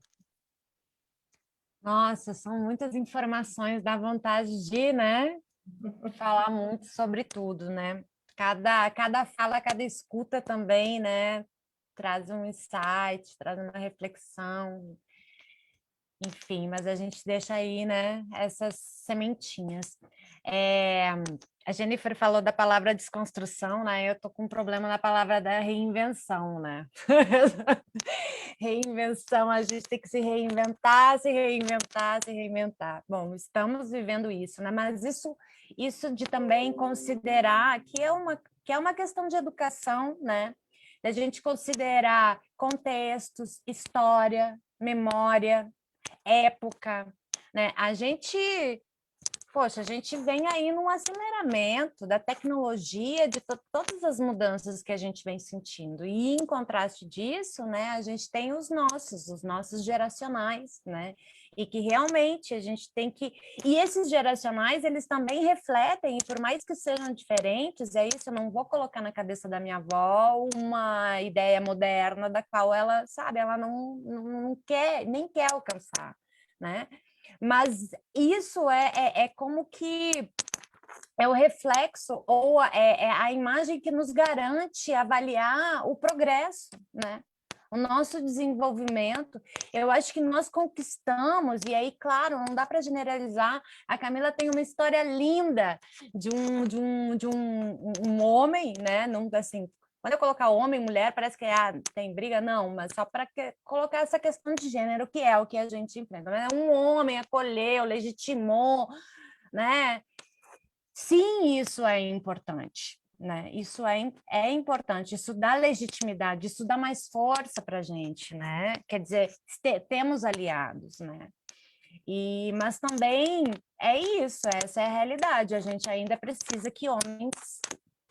S3: Nossa, são muitas informações, dá vontade de, né, falar muito sobre tudo, né? Cada fala, cada escuta também, né, traz um insight, traz uma reflexão, enfim, mas a gente deixa aí, né, essas sementinhas. A Jennifer falou da palavra desconstrução, né? Eu tô com um problema na palavra da reinvenção, né? Reinvenção, a gente tem que se reinventar, se reinventar, se reinventar. Bom, estamos vivendo isso, né? Mas isso de também considerar que é uma questão de educação, né? Da gente considerar contextos, história, memória, época, né? Poxa, a gente vem aí num aceleramento da tecnologia, de todas as mudanças que a gente vem sentindo. E, em contraste disso, né, a gente tem os nossos geracionais, né? E que realmente a gente tem que... E esses geracionais, eles também refletem, e por mais que sejam diferentes, é isso, eu não vou colocar na cabeça da minha avó uma ideia moderna da qual ela, sabe, ela não quer, nem quer alcançar, né? Mas isso é como que é o reflexo ou é a imagem que nos garante avaliar o progresso, né? O nosso desenvolvimento. Eu acho que nós conquistamos, e aí, claro, não dá para generalizar. A Camila tem uma história linda de um homem, né? Nunca assim. Quando eu colocar homem, mulher, parece que tem briga, não, mas só para colocar essa questão de gênero, que é o que a gente enfrenta. Né? Um homem acolheu, legitimou, né? Sim, isso é importante, né? Isso é importante, isso dá legitimidade, isso dá mais força para a gente, né? Quer dizer, temos aliados, né? Mas também é isso, essa é a realidade, a gente ainda precisa que homens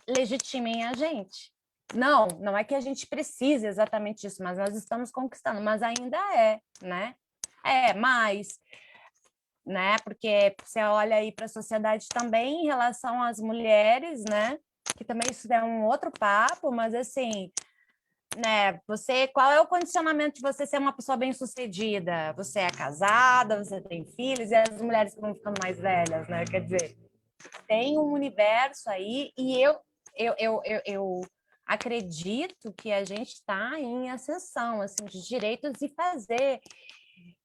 S3: legitimem a gente. Não é que a gente precise exatamente isso, mas nós estamos conquistando, mas ainda né? Mais, né? Porque você olha aí para a sociedade também em relação às mulheres, né? Que também isso é um outro papo, mas assim, né? Qual é o condicionamento de você ser uma pessoa bem-sucedida? Você é casada, você tem filhos, e as mulheres que vão ficando mais velhas, né? Quer dizer, tem um universo aí, e eu acredito que a gente está em ascensão, assim, de direitos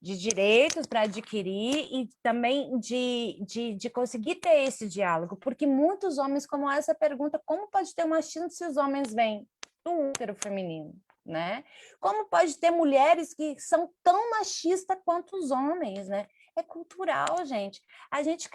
S3: de direitos para adquirir e também de conseguir ter esse diálogo, porque muitos homens, como essa pergunta, como pode ter machismo se os homens vêm do útero feminino, né? Como pode ter mulheres que são tão machistas quanto os homens, né? É cultural, gente. A gente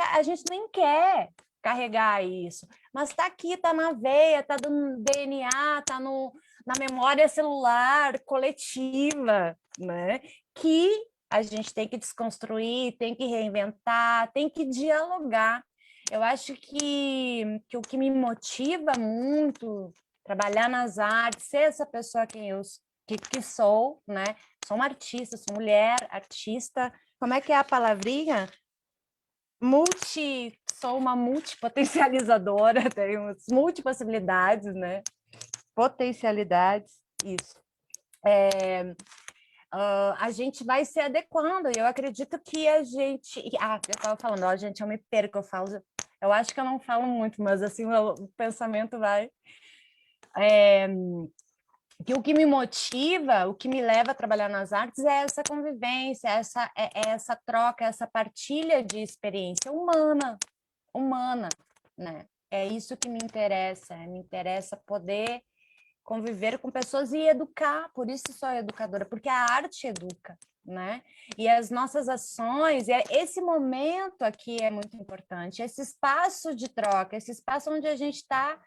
S3: nem quer carregar isso, mas está aqui, está na veia, está no DNA, está na memória celular coletiva, né? Que a gente tem que desconstruir, tem que reinventar, tem que dialogar. Eu acho que o que me motiva muito trabalhar nas artes, ser essa pessoa que sou, né? Sou uma artista, sou mulher, artista. Como é que é a palavrinha? Sou uma multipotencializadora, tenho multipossibilidades, né? Potencialidades, isso. A gente vai se adequando, e eu acredito que a gente... eu estava falando, gente, eu me perco, eu acho que eu não falo muito, mas assim, o pensamento vai... que o que me motiva, o que me leva a trabalhar nas artes é essa convivência, essa troca, essa partilha de experiência humana, né? É isso que me interessa poder conviver com pessoas e educar, por isso sou educadora, porque a arte educa, né? E as nossas ações, esse momento aqui é muito importante, esse espaço de troca, esse espaço onde a gente está,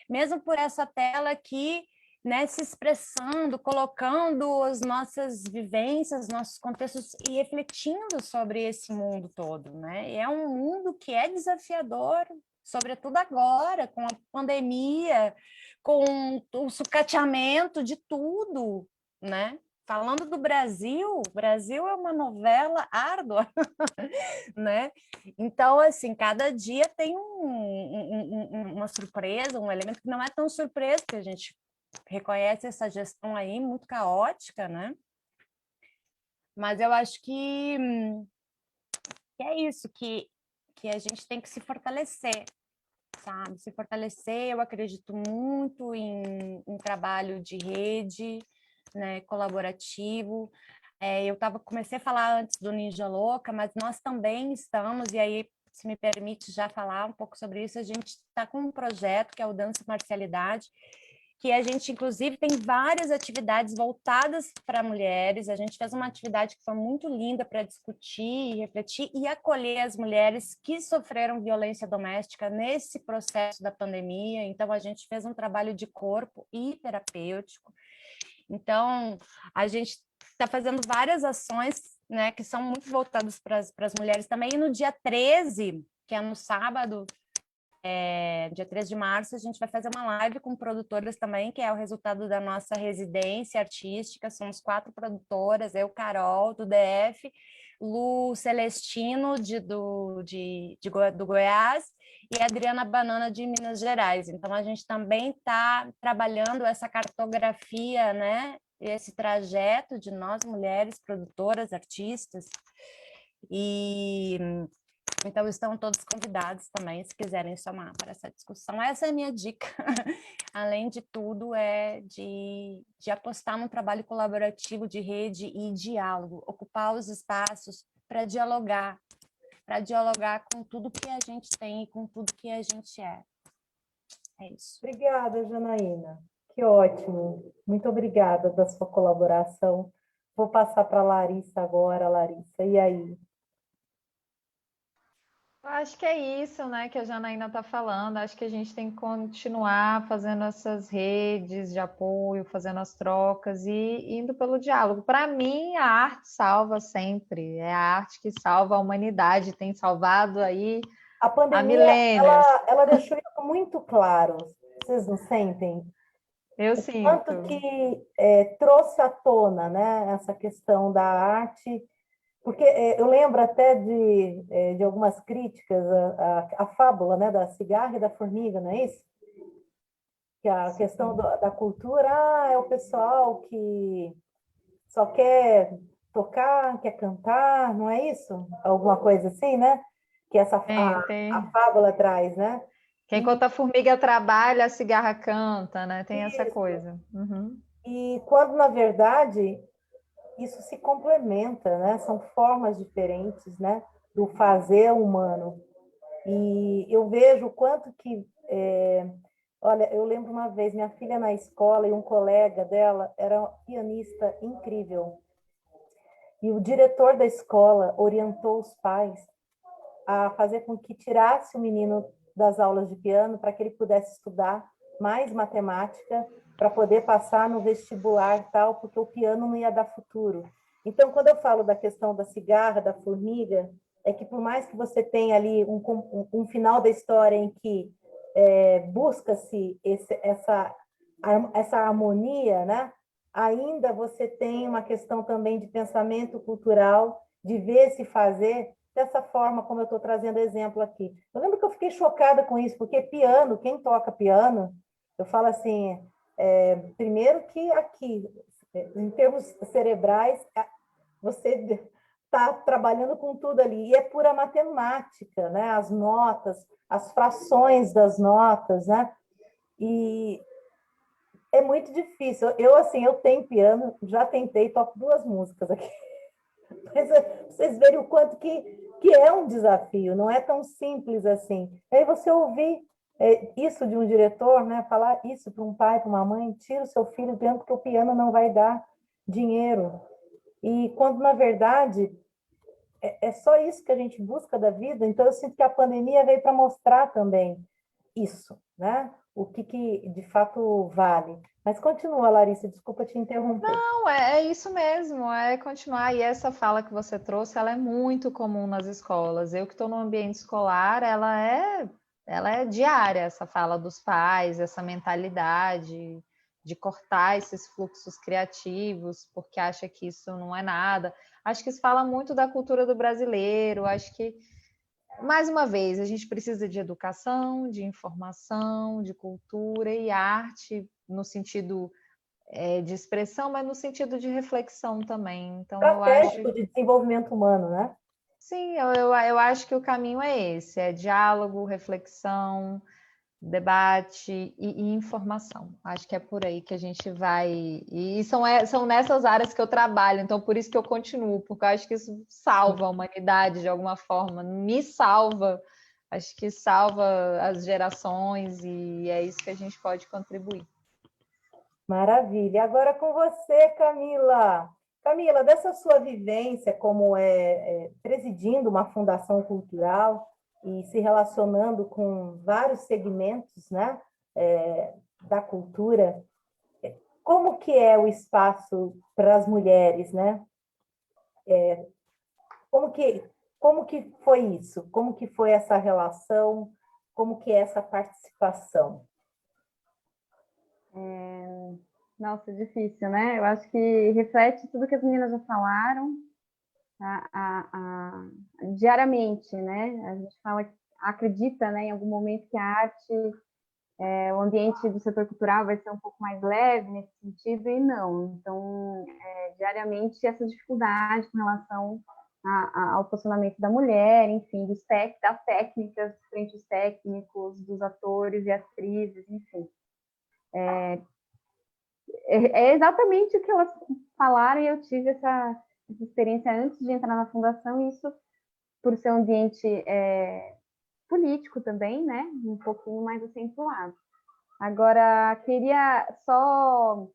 S3: mesmo por essa tela aqui, né, se expressando, colocando as nossas vivências, nossos contextos e refletindo sobre esse mundo todo, né? E é um mundo que é desafiador, sobretudo agora, com a pandemia, com o sucateamento de tudo, né? Falando do Brasil, o Brasil é uma novela árdua, né? Então, assim, cada dia tem uma surpresa, um elemento que não é tão surpresa, que a gente reconhece essa gestão aí muito caótica, né? Mas eu acho que é isso, que a gente tem que se fortalecer, sabe? Se fortalecer, eu acredito muito em trabalho de rede, né, colaborativo. Comecei a falar antes do Ninja Louca, mas nós também estamos, e aí, se me permite já falar um pouco sobre isso, a gente está com um projeto que é o Dança e Marcialidade, que a gente, inclusive, tem várias atividades voltadas para mulheres. A gente fez uma atividade que foi muito linda para discutir, refletir e acolher as mulheres que sofreram violência doméstica nesse processo da pandemia. Então, a gente fez um trabalho de corpo e terapêutico. Então, a gente está fazendo várias ações, né, que são muito voltadas para as mulheres também. E no dia 13, que é no sábado, dia 13 de março, a gente vai fazer uma live com produtoras também, que é o resultado da nossa residência artística. Somos 4 produtoras, eu, Carol, do DF, Lu Celestino, do Goiás, e Adriana Banana, de Minas Gerais. Então, a gente também está trabalhando essa cartografia, né? Esse trajeto de nós, mulheres, produtoras, artistas. Então, estão todos convidados também, se quiserem somar para essa discussão. Essa é a minha dica. Além de tudo, é de apostar num trabalho colaborativo de rede e diálogo, ocupar os espaços para dialogar com tudo que a gente tem e com tudo que a gente é. É isso.
S2: Obrigada, Janaína. Que ótimo. Muito obrigada da sua colaboração. Vou passar para a Larissa agora. Larissa, e aí?
S4: Eu acho que é isso, né, que a Janaína está falando. Acho que a gente tem que continuar fazendo essas redes de apoio, fazendo as trocas e indo pelo diálogo. Para mim, a arte salva sempre. É a arte que salva a humanidade, tem salvado aí
S2: A
S4: há
S2: pandemia,
S4: milênios.
S2: ela deixou isso muito claro. Vocês não sentem?
S4: Eu
S2: Tanto
S4: sinto.
S2: que trouxe à tona, né, essa questão da arte, porque eu lembro até de algumas críticas à fábula, né, da cigarra e da formiga, não é isso? que a questão da cultura é o pessoal que só quer tocar, quer cantar, não é isso? Alguma coisa assim, né? Que essa a
S4: Tem.
S2: fábula traz, né?
S4: Que
S2: E
S4: enquanto a formiga trabalha, a cigarra canta, né? Tem essa
S2: isso.
S4: coisa. Uhum.
S2: E quando, na verdade, isso se complementa, né? São formas diferentes, né? Do fazer humano. E eu vejo o quanto que... olha, eu lembro uma vez, minha filha na escola e um colega dela era um pianista incrível. E o diretor da escola orientou os pais a fazer com que tirasse o menino das aulas de piano para que ele pudesse estudar mais matemática para poder passar no vestibular tal, porque o piano não ia dar futuro. Então, quando eu falo da questão da cigarra, da formiga, é que por mais que você tenha ali um final da história em que busca-se essa harmonia, né? Ainda você tem uma questão também de pensamento cultural, de ver se fazer dessa forma como eu estou trazendo exemplo aqui. Eu lembro que eu fiquei chocada com isso, porque piano, quem toca piano, eu falo assim, primeiro que aqui, em termos cerebrais, você está trabalhando com tudo ali, e é pura matemática, né? As notas, as frações das notas, né? E é muito difícil. Assim, eu tenho piano, já tentei, toco 2 músicas aqui. Mas vocês verem o quanto que é um desafio, não é tão simples assim. Aí você ouvir isso de um diretor, né? Falar isso para um pai, para uma mãe, tira o seu filho dentro porque o piano não vai dar dinheiro. E quando, na verdade, é só isso que a gente busca da vida, então eu sinto que a pandemia veio para mostrar também isso, né? O que de fato vale. Mas continua, Larissa, desculpa te interromper.
S4: Não, é isso mesmo, é continuar. E essa fala que você trouxe, ela é muito comum nas escolas. Eu que estou no ambiente escolar, ela é diária, essa fala dos pais, essa mentalidade de cortar esses fluxos criativos, porque acha que isso não é nada. Acho que isso fala muito da cultura do brasileiro. Acho que, mais uma vez, a gente precisa de educação, de informação, de cultura e arte, no sentido de expressão, mas no sentido de reflexão também. Então, eu acho,
S2: Estratégico de desenvolvimento humano, né?
S4: sim, eu acho que o caminho é esse, é diálogo, reflexão, debate e informação. Acho que é por aí que a gente vai. E são nessas áreas que eu trabalho, então por isso que eu continuo, porque eu acho que isso salva a humanidade de alguma forma, me salva, acho que salva as gerações, e é isso que a gente pode contribuir.
S2: Maravilha. Agora com você, Camila. Camila, dessa sua vivência como presidindo uma fundação cultural e se relacionando com vários segmentos, né, da cultura, como que é o espaço para as mulheres, né? Como que foi isso? Como que foi essa relação? Como que é essa participação?
S6: Nossa, difícil, né? Eu acho que reflete tudo que as meninas já falaram diariamente, né? A gente fala, acredita, né, em algum momento que a arte, o ambiente do setor cultural vai ser um pouco mais leve nesse sentido, e não. Então, diariamente, essa dificuldade com relação ao posicionamento da mulher, enfim, das técnicas frente aos técnicos, dos atores e atrizes, enfim. É exatamente o que elas falaram, e eu tive essa experiência antes de entrar na fundação, e isso por ser um ambiente político também, né, um pouquinho mais acentuado. Agora, queria só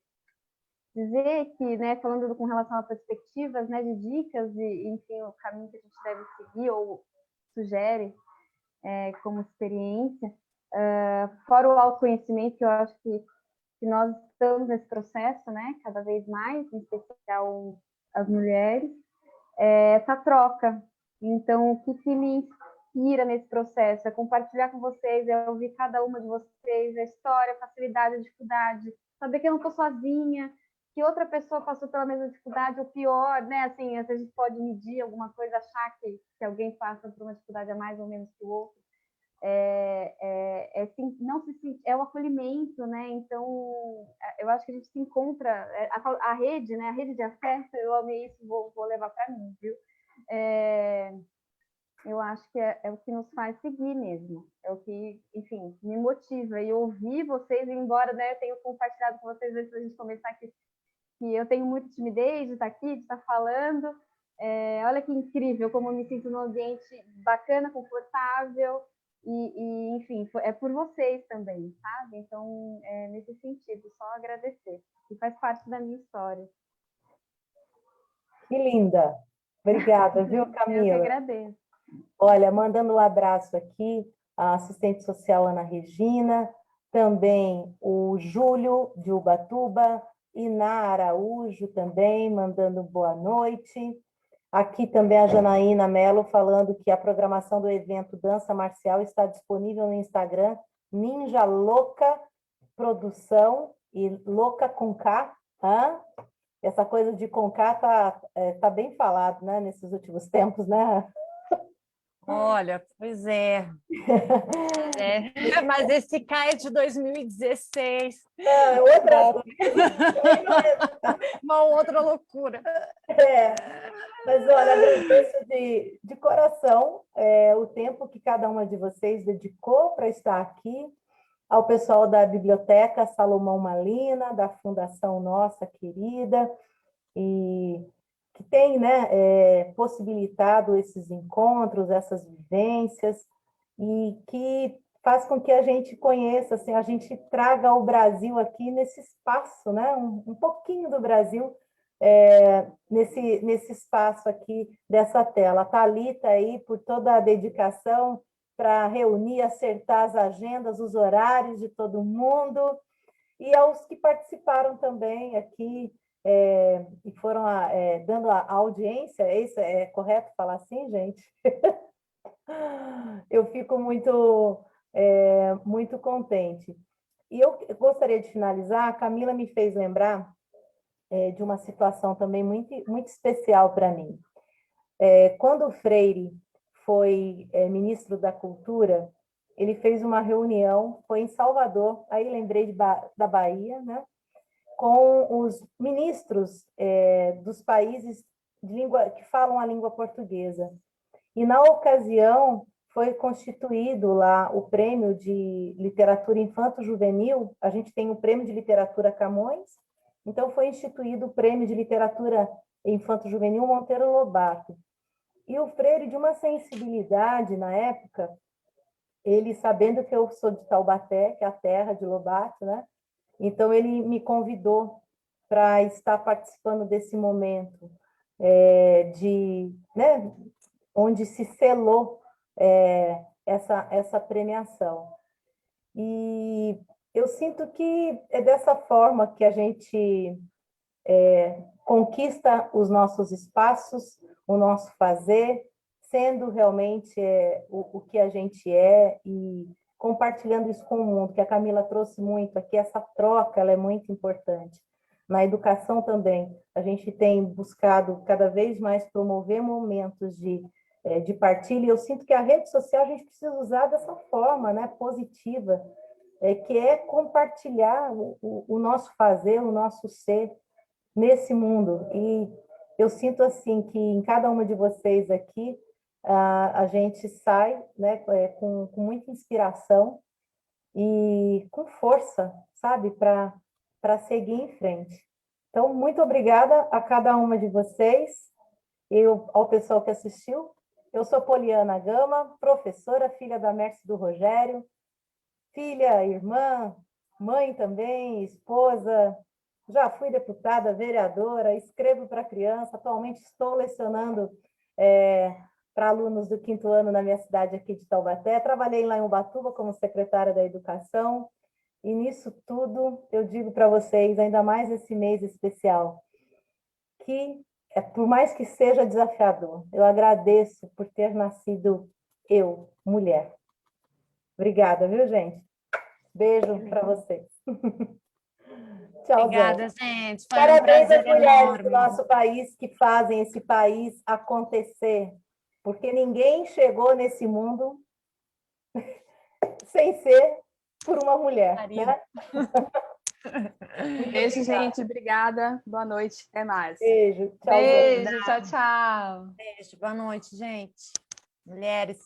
S6: dizer que, né, falando com relação a perspectivas, né, de dicas e, enfim, o caminho que a gente deve seguir ou sugere como experiência, fora o autoconhecimento, que eu acho que nós estamos nesse processo, né, cada vez mais, em especial as mulheres, essa troca. Então, o que me inspira nesse processo é compartilhar com vocês, é ouvir cada uma de vocês, a história, a facilidade, a dificuldade, saber que eu não estou sozinha, que outra pessoa passou pela mesma dificuldade, ou pior, né, assim, às vezes a gente pode medir alguma coisa, achar que alguém passa por uma dificuldade a mais ou menos que o outro, não se é o acolhimento, né? Então, eu acho que a gente se encontra, a rede, né? A rede de afeto, eu amei isso, vou levar para mim, viu? Eu acho que é o que nos faz seguir mesmo, é o que, enfim, me motiva. E ouvir vocês, embora, né, eu tenha compartilhado com vocês antes da gente começar aqui, que eu tenho muita timidez de estar aqui, de estar falando. Olha que incrível como eu me sinto num ambiente bacana, confortável, enfim, é por vocês também, sabe? Então, nesse sentido, só agradecer, que faz parte da minha história.
S2: Que linda! Obrigada, viu, Camila?
S6: Eu que agradeço.
S2: Olha, mandando um abraço aqui, a assistente social Ana Regina, também o Júlio de Ubatuba, Iná Araújo também, mandando boa noite. Aqui também a Janaína Mello falando que a programação do evento Dança Marcial está disponível no Instagram, Ninja Louca Produção e Louca com K. Essa coisa de com K tá bem falado, né, nesses últimos tempos, né?
S3: Olha, pois é. Mas esse K é de 2016. Uma outra loucura.
S2: Mas olha, agradeço de coração o tempo que cada uma de vocês dedicou para estar aqui, ao pessoal da Biblioteca Salomão Malina, da Fundação Nossa Querida, e que tem, né, possibilitado esses encontros, essas vivências, e que faz com que a gente conheça, assim, a gente traga o Brasil aqui nesse espaço, né, um pouquinho do Brasil nesse espaço aqui dessa tela. A Thalita aí, por toda a dedicação para reunir, acertar as agendas, os horários de todo mundo, e aos que participaram também aqui, e foram dando a audiência. É correto falar assim, gente? Eu fico muito contente. E eu gostaria de finalizar, a Camila me fez lembrar de uma situação também muito, muito especial para mim. Quando o Freire foi ministro da Cultura, ele fez uma reunião, foi em Salvador, aí lembrei da Bahia, né? Com os ministros dos países que falam a língua portuguesa. E, na ocasião, foi constituído lá o Prêmio de Literatura Infanto-Juvenil. A gente tem o Prêmio de Literatura Camões, então foi instituído o Prêmio de Literatura Infanto-Juvenil Monteiro Lobato. E o Freire, de uma sensibilidade na época, ele, sabendo que eu sou de Taubaté, que é a terra de Lobato, né? Então, ele me convidou para estar participando desse momento né, onde se selou essa premiação. E eu sinto que é dessa forma que a gente conquista os nossos espaços, o nosso fazer, sendo realmente o que a gente é e compartilhando isso com o mundo, que a Camila trouxe muito aqui, essa troca ela é muito importante. Na educação também, a gente tem buscado cada vez mais promover momentos de partilha, e eu sinto que a rede social a gente precisa usar dessa forma, né, positiva, que é compartilhar o nosso fazer, o nosso ser nesse mundo. E eu sinto assim que em cada uma de vocês aqui, a gente sai, né, com muita inspiração e com força, sabe, para seguir em frente. Então, muito obrigada a cada uma de vocês e ao pessoal que assistiu. Eu sou Poliana Gama, professora, filha da Mércia do Rogério, filha, irmã, mãe também, esposa, já fui deputada, vereadora, escrevo para criança, atualmente estou lecionando para alunos do 5º ano na minha cidade aqui de Taubaté, trabalhei lá em Ubatuba como secretária da Educação, e nisso tudo eu digo para vocês, ainda mais esse mês especial, que por mais que seja desafiador, eu agradeço por ter nascido eu, mulher. Obrigada, viu, gente? Beijo para vocês. Tchau,
S3: obrigada, gente. Foi
S2: Parabéns às mulheres
S3: enorme
S2: do nosso país que fazem esse país acontecer, porque ninguém chegou nesse mundo sem ser por uma mulher,
S3: Maria.
S2: né?
S5: Beijo, gente. Obrigada. Boa noite. Até mais.
S2: Beijo. Tchau.
S4: Beijo, tchau, tchau.
S3: Beijo, boa noite, gente. Mulheres.